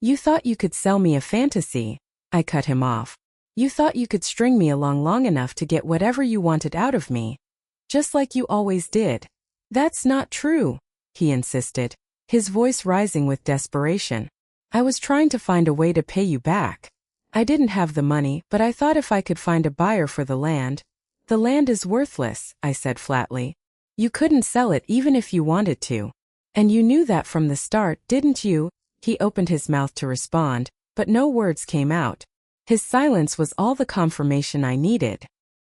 "You thought you could sell me a fantasy," I cut him off. "You thought you could string me along long enough to get whatever you wanted out of me. Just like you always did." "That's not true," he insisted, his voice rising with desperation. "I was trying to find a way to pay you back. I didn't have the money, but I thought if I could find a buyer for the land." "The land is worthless," I said flatly. "You couldn't sell it even if you wanted to. And you knew that from the start, didn't you?" He opened his mouth to respond, but no words came out. His silence was all the confirmation I needed.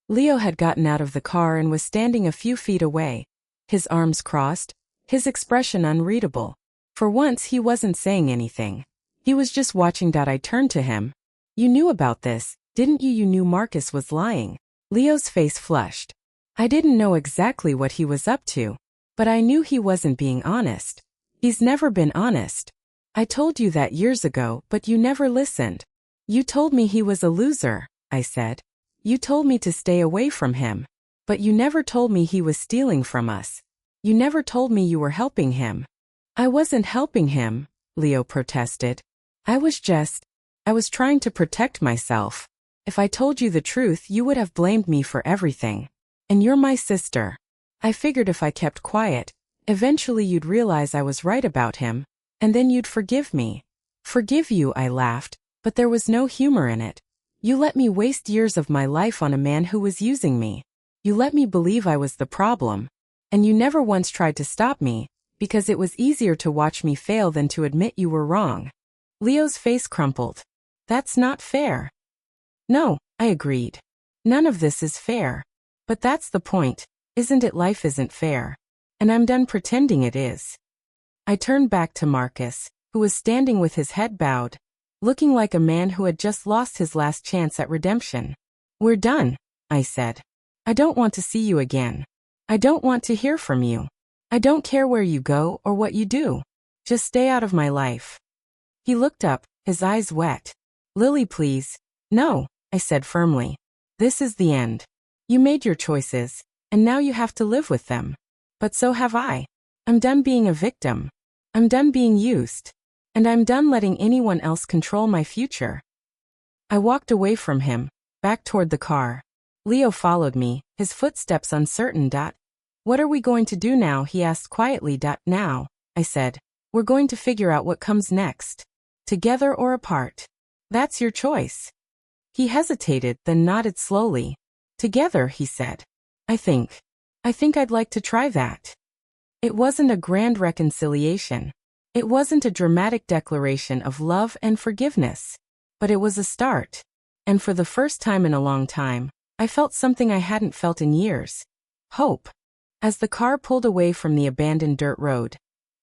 Leo had gotten out of the car and was standing a few feet away, his arms crossed, his expression unreadable. For once he wasn't saying anything. He was just watching. I turned to him. "You knew about this, didn't you?" "You knew Marcus was lying." Leo's face flushed. "I didn't know exactly what he was up to, but I knew he wasn't being honest. He's never been honest. I told you that years ago, but you never listened." "You told me he was a loser," I said. "You told me to stay away from him. But you never told me he was stealing from us. You never told me you were helping him." "I wasn't helping him," Leo protested. I was trying to protect myself. If I told you the truth, you would have blamed me for everything. And you're my sister. I figured if I kept quiet, eventually you'd realize I was right about him, and then you'd forgive me." "Forgive you?" I laughed, but there was no humor in it. "You let me waste years of my life on a man who was using me. You let me believe I was the problem. And you never once tried to stop me, because it was easier to watch me fail than to admit you were wrong." Leo's face crumpled. "That's not fair." "No," I agreed. "None of this is fair. But that's the point, isn't it? Life isn't fair. And I'm done pretending it is." I turned back to Marcus, who was standing with his head bowed, looking like a man who had just lost his last chance at redemption. "We're done," I said. "I don't want to see you again. I don't want to hear from you. I don't care where you go or what you do. Just stay out of my life." He looked up, his eyes wet. "Lily, please." "No," I said firmly. "This is the end. You made your choices, and now you have to live with them. But so have I. I'm done being a victim. I'm done being used. And I'm done letting anyone else control my future." I walked away from him, back toward the car. Leo followed me, his footsteps uncertain. "What are we going to do now?" he asked quietly. "Now," I said. "We're going to figure out what comes next. Together or apart. That's your choice." He hesitated, then nodded slowly. "Together," he said. I think I'd like to try that." It wasn't a grand reconciliation. It wasn't a dramatic declaration of love and forgiveness. But it was a start. And for the first time in a long time, I felt something I hadn't felt in years. Hope. As the car pulled away from the abandoned dirt road,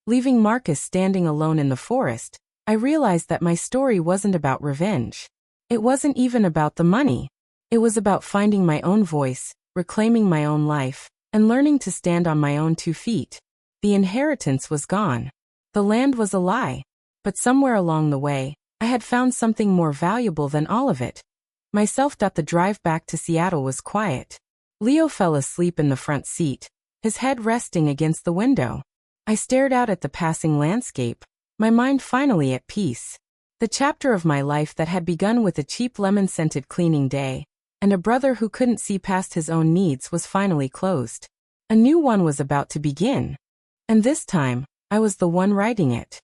leaving Marcus standing alone in the forest, I realized that my story wasn't about revenge. It wasn't even about the money. It was about finding my own voice, reclaiming my own life, and learning to stand on my own 2 feet. The inheritance was gone. The land was a lie. But somewhere along the way, I had found something more valuable than all of it. Myself. The drive back to Seattle was quiet. Leo fell asleep in the front seat, his head resting against the window. I stared out at the passing landscape, my mind finally at peace. The chapter of my life that had begun with a cheap lemon-scented cleaning day, and a brother who couldn't see past his own needs was finally closed. A new one was about to begin. And this time, I was the one writing it.